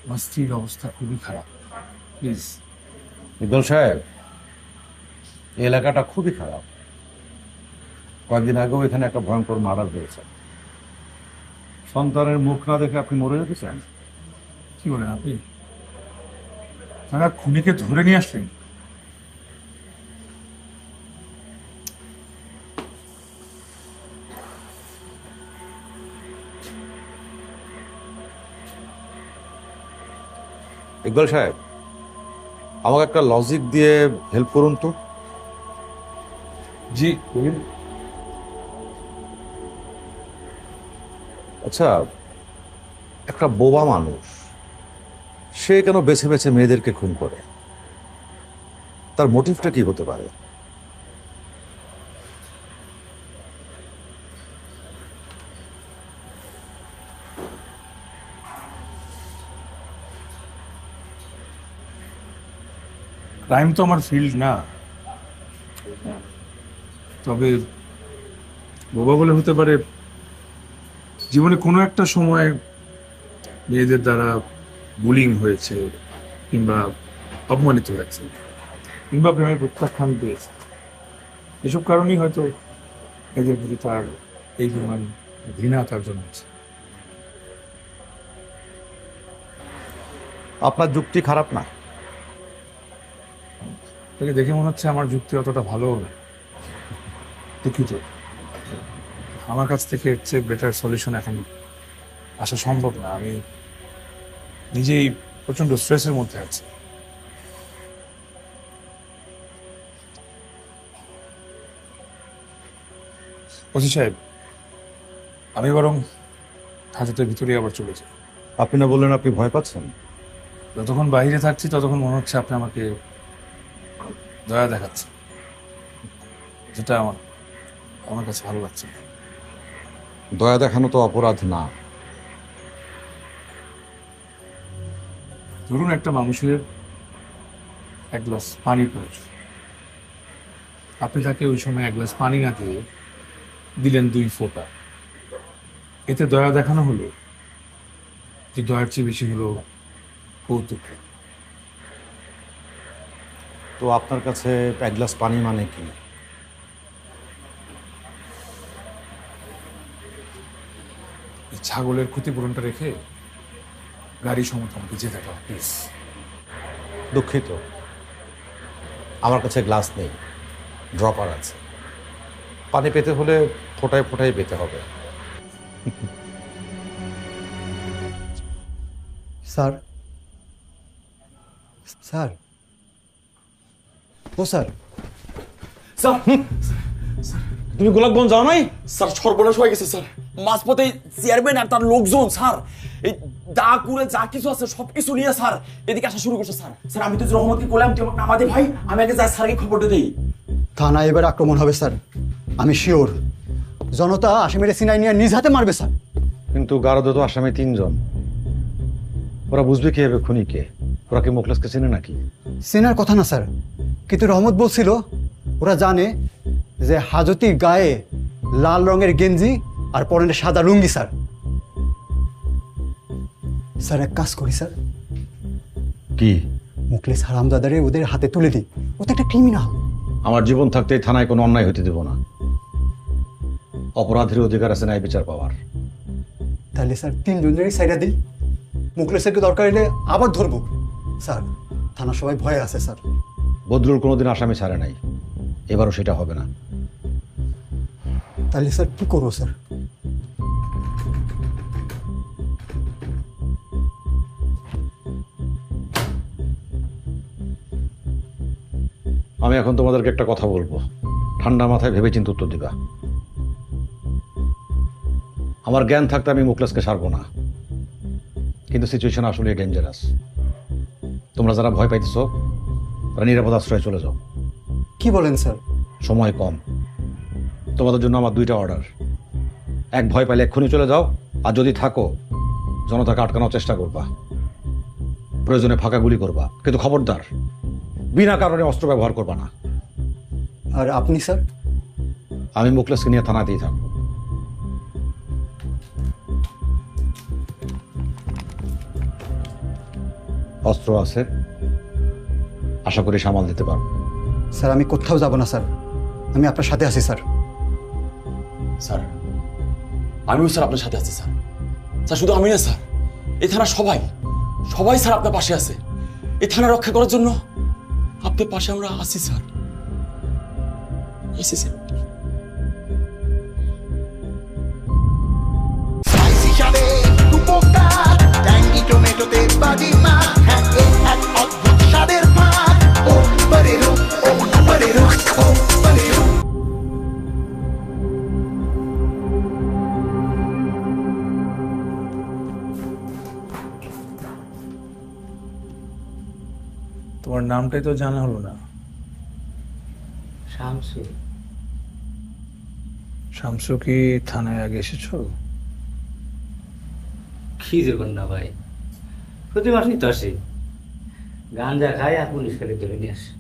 S6: আমার স্ত্রীর অবস্থা খুবই খারাপ, প্লিজ।
S3: ইকবাল সাহেব, এই এলাকাটা খুবই খারাপ। কয়েকদিন আগেও এখানে একটা ভয়ঙ্কর মার্ডার হয়েছে। সন্তানের মুখ না দেখে আপনি মরে যেতে চান?
S6: কি বলেন আপনি? তারা খুনিকে ধরে নিয়ে আসলেন?
S3: ইকবাল সাহেব, আমাকে একটা লজিক দিয়ে হেল্প করুন তো।
S6: জি বলুন।
S3: আচ্ছা, একটা বোবা মানুষ সে কেন বেছে বেছে মেয়েদেরকে খুন করে? তার মোটিভটা কি হতে পারে?
S6: ক্রাইম তো আমার ফিল্ড না, তবে বোবা বলে হতে পারে জীবনে কোনো একটা সময় মেয়েদের দ্বারা বুলিং হয়েছে, কিংবা অপমানিত হয়েছে, কিংবা প্রেমের প্রত্যাখ্যান পেয়েছে। এসব কারণেই হয়তো এদের প্রতি তার এই পরিমাণ ঘৃণা তার জন্মেছে।
S3: আপনার যুক্তি খারাপ না।
S6: তাকে দেখে মনে হচ্ছে আমার যুক্তি অতটা ভালো না। দুঃখিত, আমার কাছ থেকে এর চেয়ে বেটার সলিউশন এখন আসা সম্ভব না। আমি নিজেই প্রচন্ড স্ট্রেসের মধ্যে আছি। ওসি সাহেব, আমি বরং হাজতের ভিতরে আবার চলে যাই।
S3: আপনি না বললেন আপনি ভয় পাচ্ছেন?
S6: যতক্ষণ বাইরে থাকছি ততক্ষণ মনে হচ্ছে আপনি আমাকে দয়া দেখাচ্ছেন, যেটা আমার কাছে ভালো লাগছে না।
S3: দয়া দেখানো তো অপরাধ না।
S6: ধরুন, একটা মানুষের এক গ্লাস পানি প্রয়োজন, আপনি তাকে ওই সময় এক গ্লাস পানি না দিয়ে দিলেন 2 ফোঁটা। এতে দয়া দেখানো হলো, যে দয়ার চেয়ে বেশি হলো কৌতুক।
S3: তো আপনার কাছে এক গ্লাস পানি মানে কি?
S6: ছাগলের ক্ষতিপূরণটা রেখে গাড়ি সমত আমাকে যেতে দাও প্লিজ।
S3: দুঃখিত, আমার কাছে গ্লাস নেই, ড্রপার আছে। পানি পেতে হলে ফোটায় ফোটায় পেতে হবে।
S9: স্যার, স্যার, ও স্যার,
S2: স্যার
S3: তুমি গোলাপগঞ্জ যাও নাই?
S2: স্যার সর্বনাশ হয়ে গেছে স্যার। মাঝপথে চেয়ারম্যান আর তার লোকজন স্যার এই দা কুড়ে যা কিছু আছে সবকিছু নিয়ে স্যার এদিকে আসা শুরু করছে স্যার। স্যার আমি তো রহমতকে বললাম তুই আমাকে নামাতে ভাই, আমি আগে যাই স্যারকে খবরটা দেই।
S9: থানায় এবার আক্রমণ হবে স্যার, আমি শিওর। জনতা আসামিরা সিনাই নিয়ে নিজ হাতে মারবে স্যার।
S3: কিন্তু গারদে তো আসামি 3 জন, ওরা বুঝবে কি হবে খুনিকে? ওরা কি মুখলেসকে চেনে নাকি?
S9: চেনার কথা না স্যার, কিন্তু রহমত বলছিল ওরা জানে যে হাজতির গায়ে লাল রঙের গেঞ্জি আর পরনে সাদা লুঙ্গি স্যার। স্যার এক কাজ করি স্যার,
S3: কি?
S9: মুখলেস হারামজাদারে ওদের হাতে তুলে দিই, ও তো একটা ক্রিমিনাল।
S3: আমার জীবন থাকতে এই থানায় কোনো অন্যায় হতে দেব না। অপরাধীর অধিকার আছে ন্যায় বিচার পাওয়ার।
S9: তাহলে স্যার 3 জনেরই সাইডা দিই, মুখলেসেরকে দরকার হলে আবার ধরবো স্যার। থানা সবাই ভয়ে আছে স্যার।
S3: বদরুল কোনোদিন আসামি ছাড়ে নাই, এবারও সেটা হবে না।
S9: তাহলে স্যার কি করবো স্যার?
S3: আমি এখন তোমাদেরকে একটা কথা বলবো, ঠান্ডা মাথায় ভেবে চিন্তে উত্তর দিবা। আমার জ্ঞান থাকতে আমি মুখলেসকে ছাড়বো না, কিন্তু সিচুয়েশন আসলে ডেঞ্জারাস। তোমরা যারা ভয় পাইতেছো তারা নিরাপদ আশ্রয়ে চলে যাও।
S9: কি বলেন স্যার?
S3: সময় কম, তোমাদের জন্য আমার 2টা অর্ডার। এক, ভয় পাইলে এক্ষুনি চলে যাও, আর যদি থাকো জনতাকে আটকানোর চেষ্টা করবা, প্রয়োজনে ফাঁকা গুলি করবা, কিন্তু খবরদার বিনা কারণে অস্ত্র ব্যবহার করবা না।
S9: আর আপনি স্যার?
S3: আমি মুখলেসকে নিয়ে থানাতেই থাকবো। অস্ত্র আছে, আশা করি সামাল দিতে পারবো।
S9: স্যার আমি কোথাও যাব না স্যার, আমি আপনার সাথে আছি স্যার।
S2: স্যার আমিও স্যার আপনার সাথে আছি স্যার। স্যার শুধু আমি না স্যার, এই থানা সবাই সবাই স্যার আপনার পাশে আছে। এই থানা রক্ষা করার জন্য আপনার পাশে আমরা আছি স্যার। আছি স্যার।
S1: স্পাইসি স্বাদে দুপোকা ট্যাঙ্গি টমেটোতে বাজি মা, হ্যাঁ এ এক অদ্ভুত স্বাদের পাক। ও বরে রূপ, ও বরে রূপ, ও বরে রূপ।
S6: তোমার নামটাই তো জানা হলো না।
S8: শামসু।
S6: শামসু কি থানায় আগে এসেছো?
S8: কি দেখুন না ভাই, প্রতি মাসেই তো আসি, গাঞ্জা খাই আর পুলিশ খেলে ধরে নিয়ে আসে।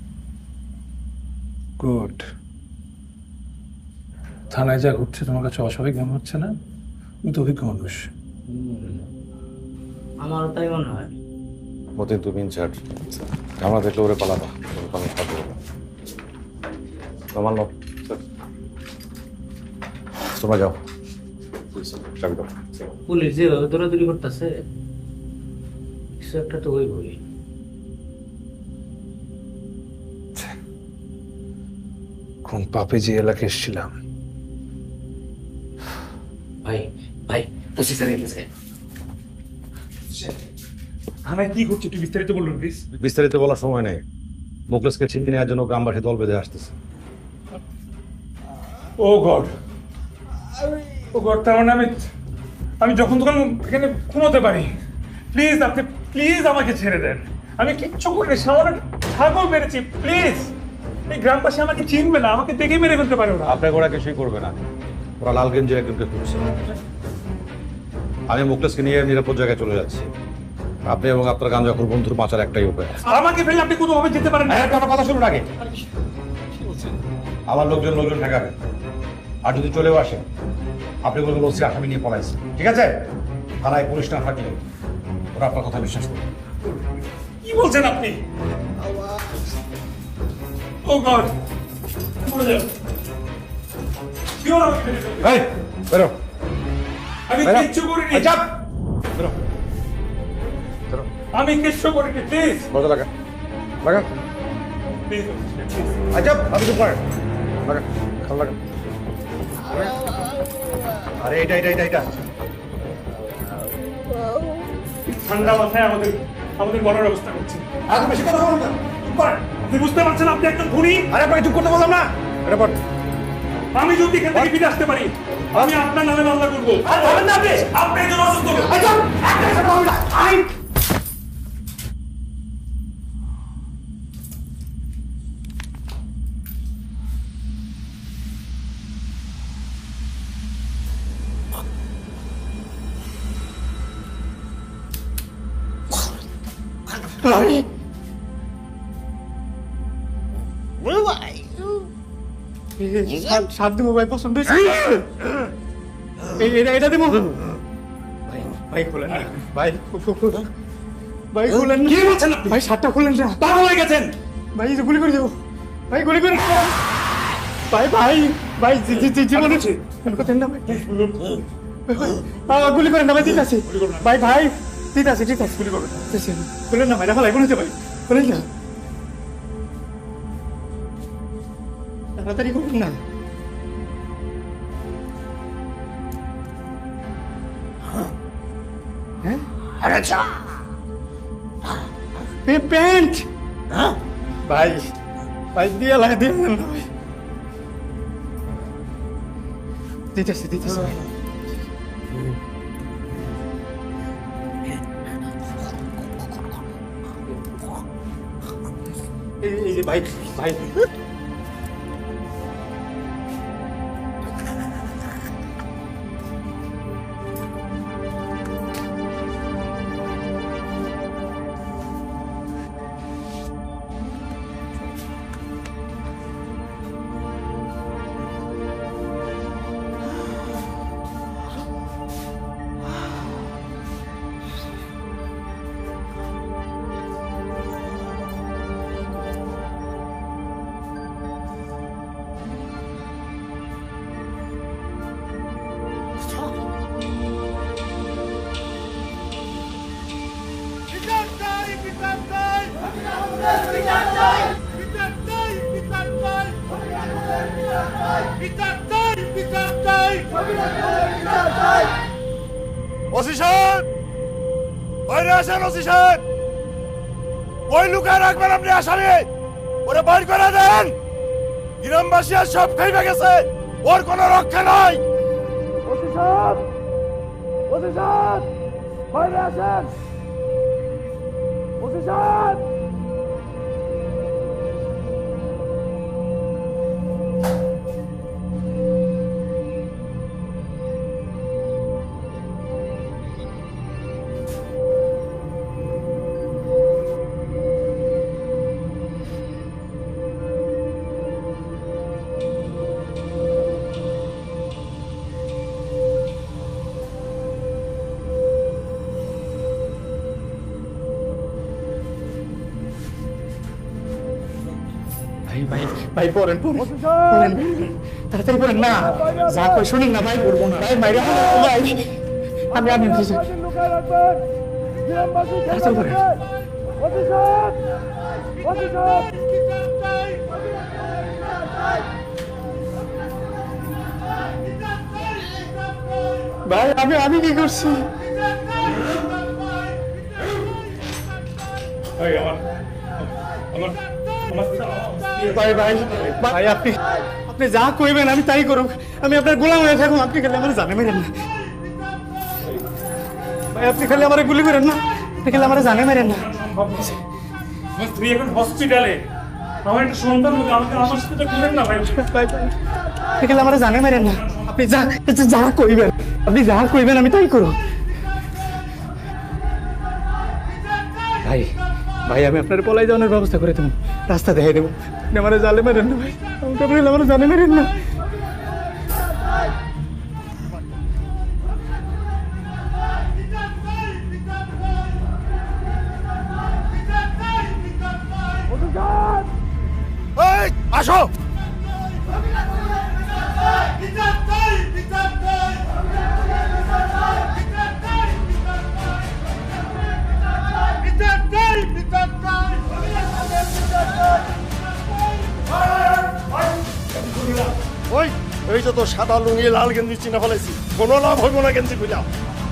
S6: গুড। থানায় যা ঘুরছে তোমার কাছে অস্বাভাবিক মনে হচ্ছে না? তুমি তো অভিজ্ঞ মানুষ।
S8: আমারও তাই মনে হয়।
S3: মতিন তুমি ইনচার্জ, আমরা দেখলে ওরে পালাবা, আমি থাকবো। আমার লোক তোমরা যাও, চাবি দাও।
S8: পুলিশ যে দৌড়াদৌড়ি করতেছে, কিছু একটা তো ওই বই।
S6: কোন পাপে যে এলাকায় এসেছিলাম।
S8: ভাই ভাই পঁচিশ তারিখ গেছে।
S6: থানায় কি করছে একটু বিস্তারিত বলুন প্লিজ।
S3: বিস্তারিত বলার সময় নেই, মুখলেসকে ছিনিয়ে নেওয়ার জন্য গ্রামবাসী দল বেঁধে আসতেছে।
S6: ও গড, ও গড, তার মানে আমি যখন তখন এখানে ঘুমোতে পারি? প্লিজ আপনি প্লিজ আমাকে ছেড়ে দেন, আমি কিচ্ছু করিনি, সামান্য ছাগল মেরেছি। প্লিজ, এই গ্রামবাসী আমাকে চিনবে না, আমাকে দেখে মেরে ফেলতে পারে ওরা।
S3: আপনাকে ওরা কিছুই করবে না, ওরা লালগঞ্জের একজনকে খুঁজছে। আমি মুখলেসকে নিয়ে নিরাপদ জায়গায় চলে যাচ্ছি। আপনি এবং আপনার গাঞ্জাখোর বন্ধুর বাঁচার একটাই উপায়।
S6: আমাকে ফেলে আপনি কোনোভাবে যেতে পারেন না।
S3: একটা কথা শুনুন আগে, আমার লোকজন ঠেকাবে, আর যদি চলেও আসে আপনি বলবেন ওসি আসামি নিয়ে পলাইছে, ঠিক আছে? থানায় পুলিশ না থাকলে ওরা আপনার কথা বিশ্বাস করবে।
S6: কি বলছেন আপনি? ও গড, মরে যাও। শিওর আমাকে ফেলে দেবে।
S3: এই বেরো।
S6: আমি
S3: বেরো।
S6: কিচ্ছু করিনি
S3: এই চাপ।
S6: আমি কিচ্ছু করিনি প্লিজ
S3: দরজা লাগা লাগা
S6: প্লিজ
S3: আচ্ছা আপনি চুপ করেন লাগা খাল লাগা আরে এটা এটা এটা এটা
S6: ঠান্ডা মাথায় আমাদের আমাদের মরার অবস্থা করছে
S3: এত বেশি কথা বলুন না চুপ করেন
S6: আপনি বুঝতে পারছেন আপনি একজন খুনি
S3: আরে আপনাকে চুপ করতে বললাম না এটা পর
S6: আমি যদি এখান থেকে ফিরে আসতে পারি আমি আপনার নামে মামলা করবো আপনি একজন অসুস্থ লোক।
S7: সাত দিব ভাই পছন্দ হয়েছে এটা দিব ভাই খুলেন না ভাই ভাই খুলেন
S6: কি বলছেন আপনি?
S7: ভাই শার্টটা খুলেন না
S6: পাগল হয়ে গেছেন
S7: ভাই এই যে গুলি করে দেবো ভাই গুলি করে ভাই ভাই ভাই জীবনে করতেন না ভাই গুলি করেন না ভাই ঠিক আছে ভাই ভাই ঠিক আছে গুলি করবেন খুলেন না ভাই রাখা লাগবে না ভাই খুলেন না তাড়াতাড়ি করুন না প্যান্ট ভাই ভাই দিয়ে লাগে দিয়ে দেন না ভাই দিতেছি ভাই এই যে ভাই ভাই
S3: ওসি সাহেব বাইরে আসেন ওসি সাহেব ওই লুকায় রাখবেন আপনি আসামি ওরে বাইর করে দেন গ্রামবাসী আর সব খাইবে গেছে ওর কোনো রক্ষা নাই ওসি সাহেব বাইরে আসেন ওসি সাহেব
S7: ভাই পড়েন তাড়াতাড়ি পড়েন না যা কই শুনেন না ভাই পড়বো না ভাই মাইরা ভাই আমি তাড়াতাড়ি পড়েন ভাই আমি কি করছি ভাই ভাই ভাই আপনি যা কইবেন আমি তাই করব আমি আপনার গোলাম হয়ে থাকুন আপনি খালি আমার জানে মেরেন না ভাই আপনি খালি আমার গুলি করেন না আপনি খালি আমার জানে মেরেন না
S6: তুই এখন হসপিটালে আমার একটা সন্তান মতো আমাকে আমার সাথে করেন না ভাই
S7: ভাই আপনি খালি আমার জানে মেরেন না আপনি যা কইবেন আমি তাই করব ভাই ভাই আমি আপনার পলাই যাওয়ার ব্যবস্থা করে দেবো রাস্তা দেখাই দেবো আপনি আমার জালে মেরেন না ভাই আমাকে আমার জানে মেরেন না
S3: আসো
S10: এই যে তো সাদা লুঙ্গি লাল গেঞ্জি চিনা ফেলাইছি কোনো লাভ হইব না গেঞ্জি খুঁজা।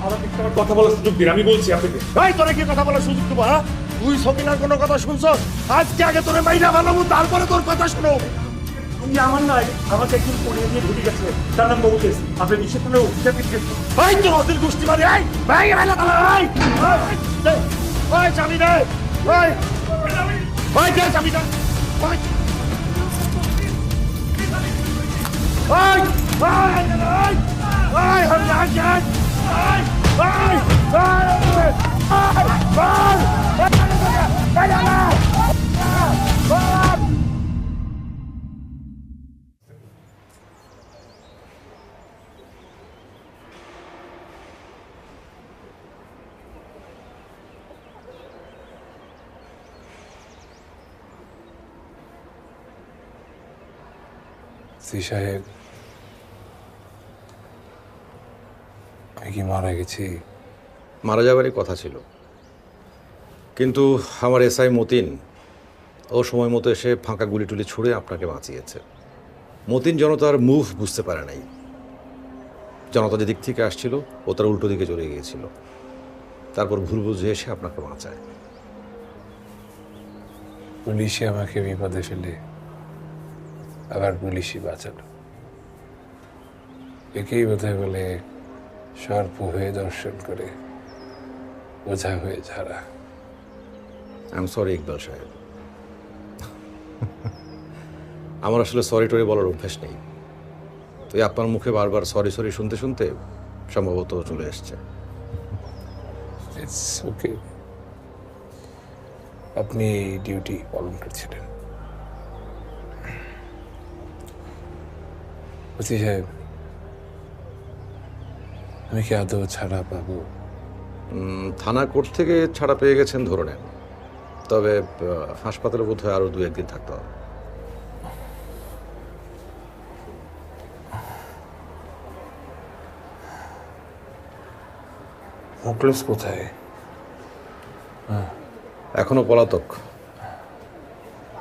S6: আমাকে একটা কথা বলার সুযোগ দিন, আমি বলছি আপনাকে।
S10: ভাই তোরা কি কথা বলার সুযোগ দেবো? হ্যাঁ, তুই সকিনার কোনো কথা শুনছ? আজকে আগে তোরে মাইরা বানাবো, তারপরে তোর কথা শোনো।
S6: তুমি আমার নাই, আমাকে একজন পড়িয়ে দিয়ে ঢুকে গেছে, তার নাম মৌকেশ। আপনি নিশ্চিত হলে
S10: ভাই তোর অদিল গোষ্ঠী মারি, এই ভাই গেলে তাহলে ভাই চাবি দে, ভাই ভাই দে চাবি দে, ভাই ভাই ভাই ভাই ভাই আমি যাই, ভাই ভাই ভাই ভাই
S11: সাহেব, আমি কি মারা গেছি?
S3: মারা যাবারই কথা ছিল, কিন্তু আমার এসআই মতিন ও সময় মতো এসে ফাঁকা গুলি টুলি ছুড়ে আপনাকে বাঁচিয়েছে। মতিন জনতার মুভ বুঝতে পারে নাই। জনতা যে দিক থেকে আসছিল ও তার উল্টো দিকে চলে গিয়েছিল, তারপর ভুল বুঝে এসে আপনাকে বাঁচায়।
S11: পুলিশে আমাকে বিপদে ফেলে আবার পুলিশই বাঁচালো। একেই বোধহয় বলে সর্প হয়ে দর্শন করে, বোঝা হয়ে ঝাড়া।
S3: আই এম সরি ইকবাল সাহেব, আমার আসলে সরি টরি বলার অভ্যাস নেই। তো আপনার মুখে বারবার সরি সরি শুনতে শুনতে সম্ভবত চলে এসছে।
S11: ইটস ওকে, আপনি ডিউটি পালন করছিলেন। ওসি সাহেব, আমি কি আদৌ ছাড়া পাবো?
S3: থানা কোর্ট থেকে ছাড়া পেয়ে গেছেন ধরে নেন, তবে হাসপাতালে বোধ হয় আরও 2-1 দিন থাকতে হবে।
S11: মুখলেস কোথায়?
S3: এখনো পলাতক,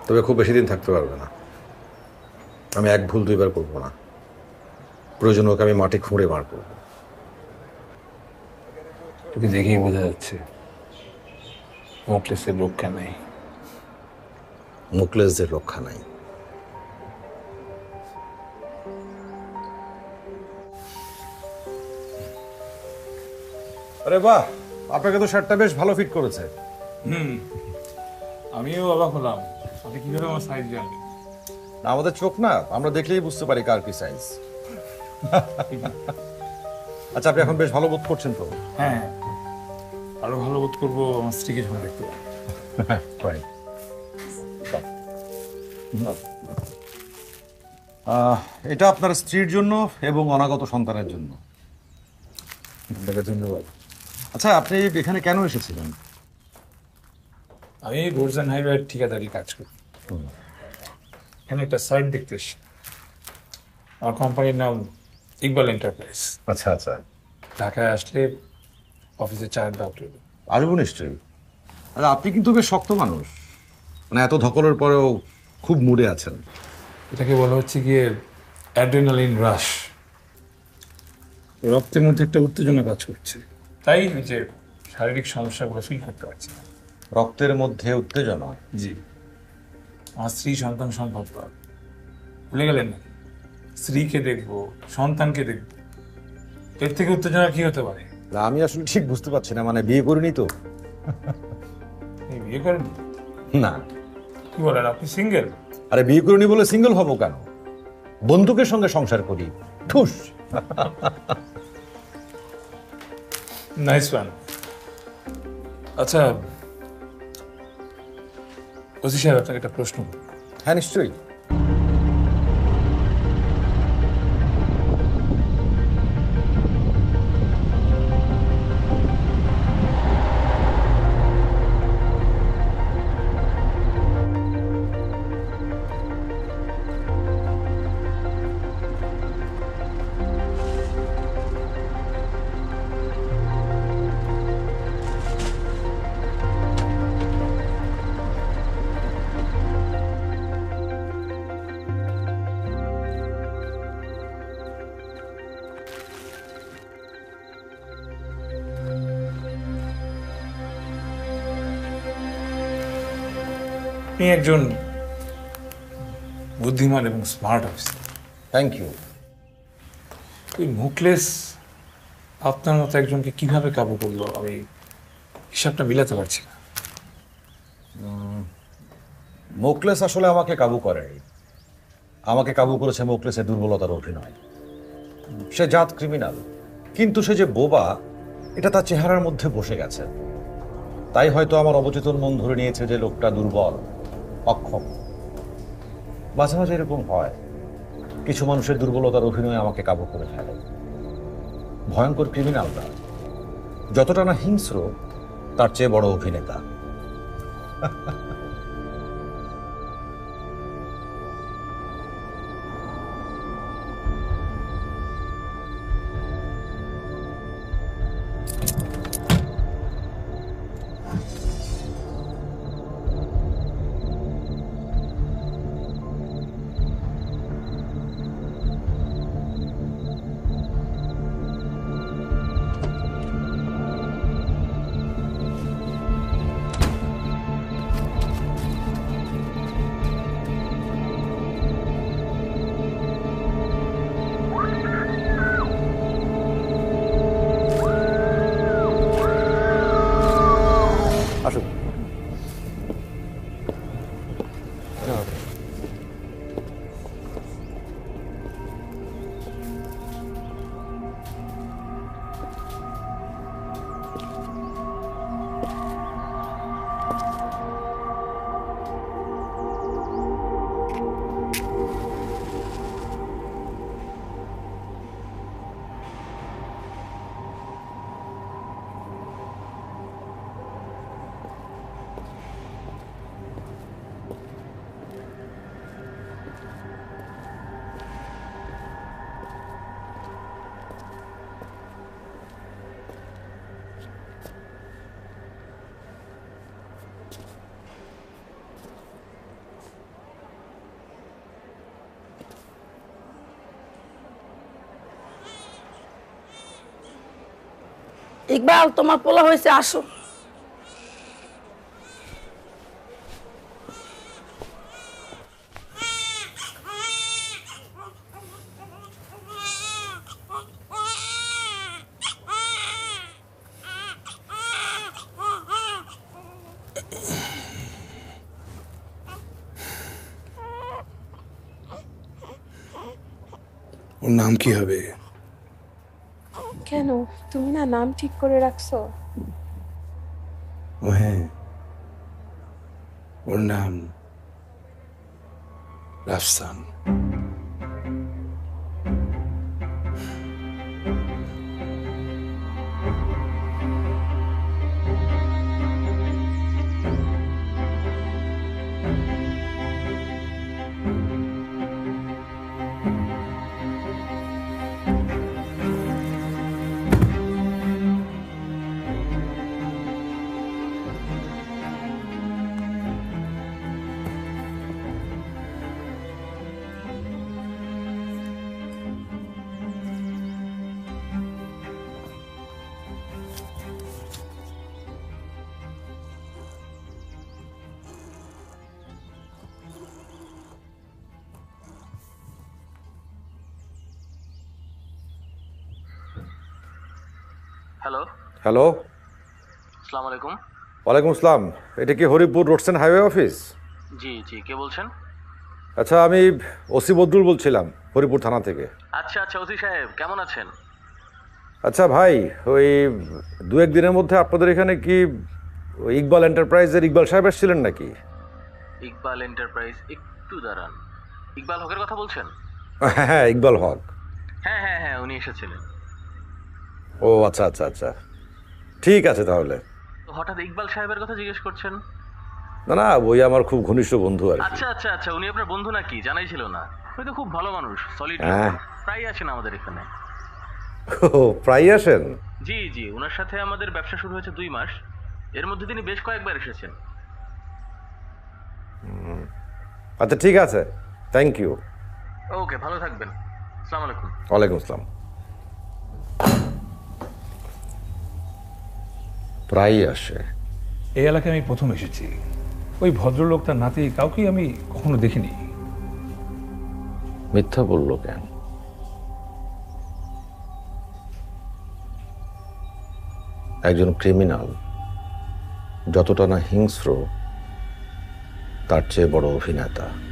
S3: তবে খুব বেশি দিন থাকতে পারবে না। আমি 1 ভুল 2 বার করবো না, প্রয়োজন হোক আমি মাটি খুঁড়ে মার করবো।
S11: তোকে দেখেই বোঝা যাচ্ছে মুখলেসের রক্ষা নেই।
S3: মুখলেসদের রক্ষা নাই। আরে বাহ, আপনাকে তো শার্টটা বেশ ভালো ফিট করেছে।
S6: আমিও অবাক হলাম, আপনি কিভাবে আমার সাইজ জানলেন?
S3: না, আমাদের চোখ না, আমরা দেখলেই বুঝতে পারি কার কি সাইজ। আচ্ছা, আপনি এখন বেশ ভালো বোধ করছেন তো?
S6: হ্যাঁ, আরো ভালো বোধ করবো আমার স্ত্রীকে সময় দেখতে পাবো।
S3: এটা আপনার স্ত্রীর জন্য এবং অনাগত সন্তানের জন্য।
S6: আপনাকে ধন্যবাদ।
S3: আচ্ছা, আপনি এখানে কেন এসেছিলেন?
S6: আমি গুডস হাইওয়ে ঠিকাদারি কাজ করি। এখানে একটা সাইট দেখতে এসেছি। আমার কোম্পানির নাম ইকবাল এন্টারপ্রাইজ।
S3: আচ্ছা আচ্ছা,
S6: ঢাকায় আসলে অফিসে চায়ের দাওয়াত রইল।
S3: আসবো নিশ্চয়ই। আরে আপনি কিন্তু বেশ শক্ত মানুষ, মানে এত ধকলের পরেও খুব মুডে আছেন।
S6: এটাকে বলা হচ্ছে গিয়ে অ্যাড্রেনালিন রাশ। রক্তের মধ্যে একটা উত্তেজনা কাজ করছে, তাই ওই যে শারীরিক সমস্যাগুলো ফিল করতে পারছি না।
S3: রক্তের মধ্যে উত্তেজনা?
S6: জি। আমার স্ত্রী সন্তান সম্ভব ভুলে গেলেন না? স্ত্রীকে দেখবো, সন্তানকে দেখবো, এর থেকে উত্তেজনা কি হতে পারে?
S3: আমি আসলে ঠিক বুঝতে পারছি না, মানে বিয়ে করিনি তো।
S6: বিয়ে করেন
S3: না?
S6: কি বলেন, আপনি সিঙ্গেল?
S3: আরে বিয়ে করিনি বলে সিঙ্গেল হব কেন? বন্ধুকের সঙ্গে সংসার করি। ঠুস।
S6: Nice one. আচ্ছা ওসি সাহেব, আপনাকে একটা প্রশ্ন।
S3: হ্যাঁ নিশ্চয়ই।
S6: আপনি একজন বুদ্ধিমান এবং স্মার্ট অফিসার।
S3: Thank you.
S6: এই মুখলেস আপনার মতো একজনকে কিভাবে কাবু করলো আমি হিসাবটা মিলাতে পারছি না।
S3: মোকলেস আসলে আমাকে কাবু করেনি, আমাকে কাবু করেছে মোকলেসের দুর্বলতার অভিনয়। সে জাত ক্রিমিনাল, কিন্তু সে যে বোবা এটা তার চেহারার মধ্যে বসে গেছে। তাই হয়তো আমার অবচেতন মন ধরে নিয়েছে যে লোকটা দুর্বল, অক্ষম। মাঝে মাঝে এরকম হয়, কিছু মানুষের দুর্বলতার অভিনয় আমাকে কাবু করে ফেলে। ভয়ঙ্কর ক্রিমিনালরা যতটা না হিংস্র, তার চেয়ে বড় অভিনেতা। আসুন।
S12: ইকবাল, তোমার পোলা হয়েছে, আসো।
S11: ওর নাম কি হবে?
S13: কেন, তুমি না নাম ঠিক করে রাখছো?
S11: ও হ্যাঁ, ওর নাম রাফসান।
S14: হ্যালো
S3: হ্যালো,
S14: আসসালামু আলাইকুম।
S3: ওয়ালাইকুম আসসালাম। এটা কি হরিপুর রোডসেন হাইওয়ে অফিস?
S14: জি জি, কে বলছেন?
S3: আচ্ছা, আমি ওসি বদরুল বলছিলাম, হরিপুর থানা থেকে।
S14: আচ্ছা আচ্ছা, ওসি সাহেব কেমন আছেন?
S3: আচ্ছা ভাই, ওই দু এক দিনের মধ্যে আপনাদের এখানে কি ওই ইকবাল এন্টারপ্রাইজের ইকবাল সাহেব এসেছিলেন নাকি?
S14: ইকবাল এন্টারপ্রাইজ, একটু দাঁড়ান। ইকবাল হকের কথা বলছেন?
S3: হ্যাঁ, ইকবাল হক।
S14: হ্যাঁ হ্যাঁ হ্যাঁ, উনি এসেছিলেন।
S3: ও আচ্ছা আচ্ছা আচ্ছা, ঠিক আছে তাহলে।
S14: তো হঠাৎ ইকবাল সাহেবের কথা জিজ্ঞেস করছেন?
S3: না না, ওই আমার খুব ঘনিষ্ঠ বন্ধু আর কি।
S14: আচ্ছা আচ্ছা আচ্ছা, উনি আপনার বন্ধু নাকি? জানাই ছিল না। উনি তো খুব ভালো মানুষ, সলিড,
S3: হ্যাঁ।
S14: প্রায় আসেন আমাদের এখানে।
S3: ও, প্রায় আসেন?
S14: জি জি, ওনার সাথে আমাদের ব্যবসা শুরু হয়েছে 2 মাস, এর মধ্যে তিনি বেশ কয়েকবার এসেছেন।
S3: আচ্ছা ঠিক আছে, থ্যাংক ইউ।
S14: ওকে, ভালো থাকবেন। আসসালামু আলাইকুম।
S3: ওয়ালাইকুম আসসালাম। প্রায়ই আসে।
S6: এই এলাকায় আমি প্রথম এসেছি, ওই ভদ্রলোক তার নাতি কাউকেই আমি কখনো দেখিনি।
S3: মিথ্যা বললো কেন? একজন ক্রিমিনাল যতটা না হিংস্র, তার চেয়ে বড় অভিনেতা।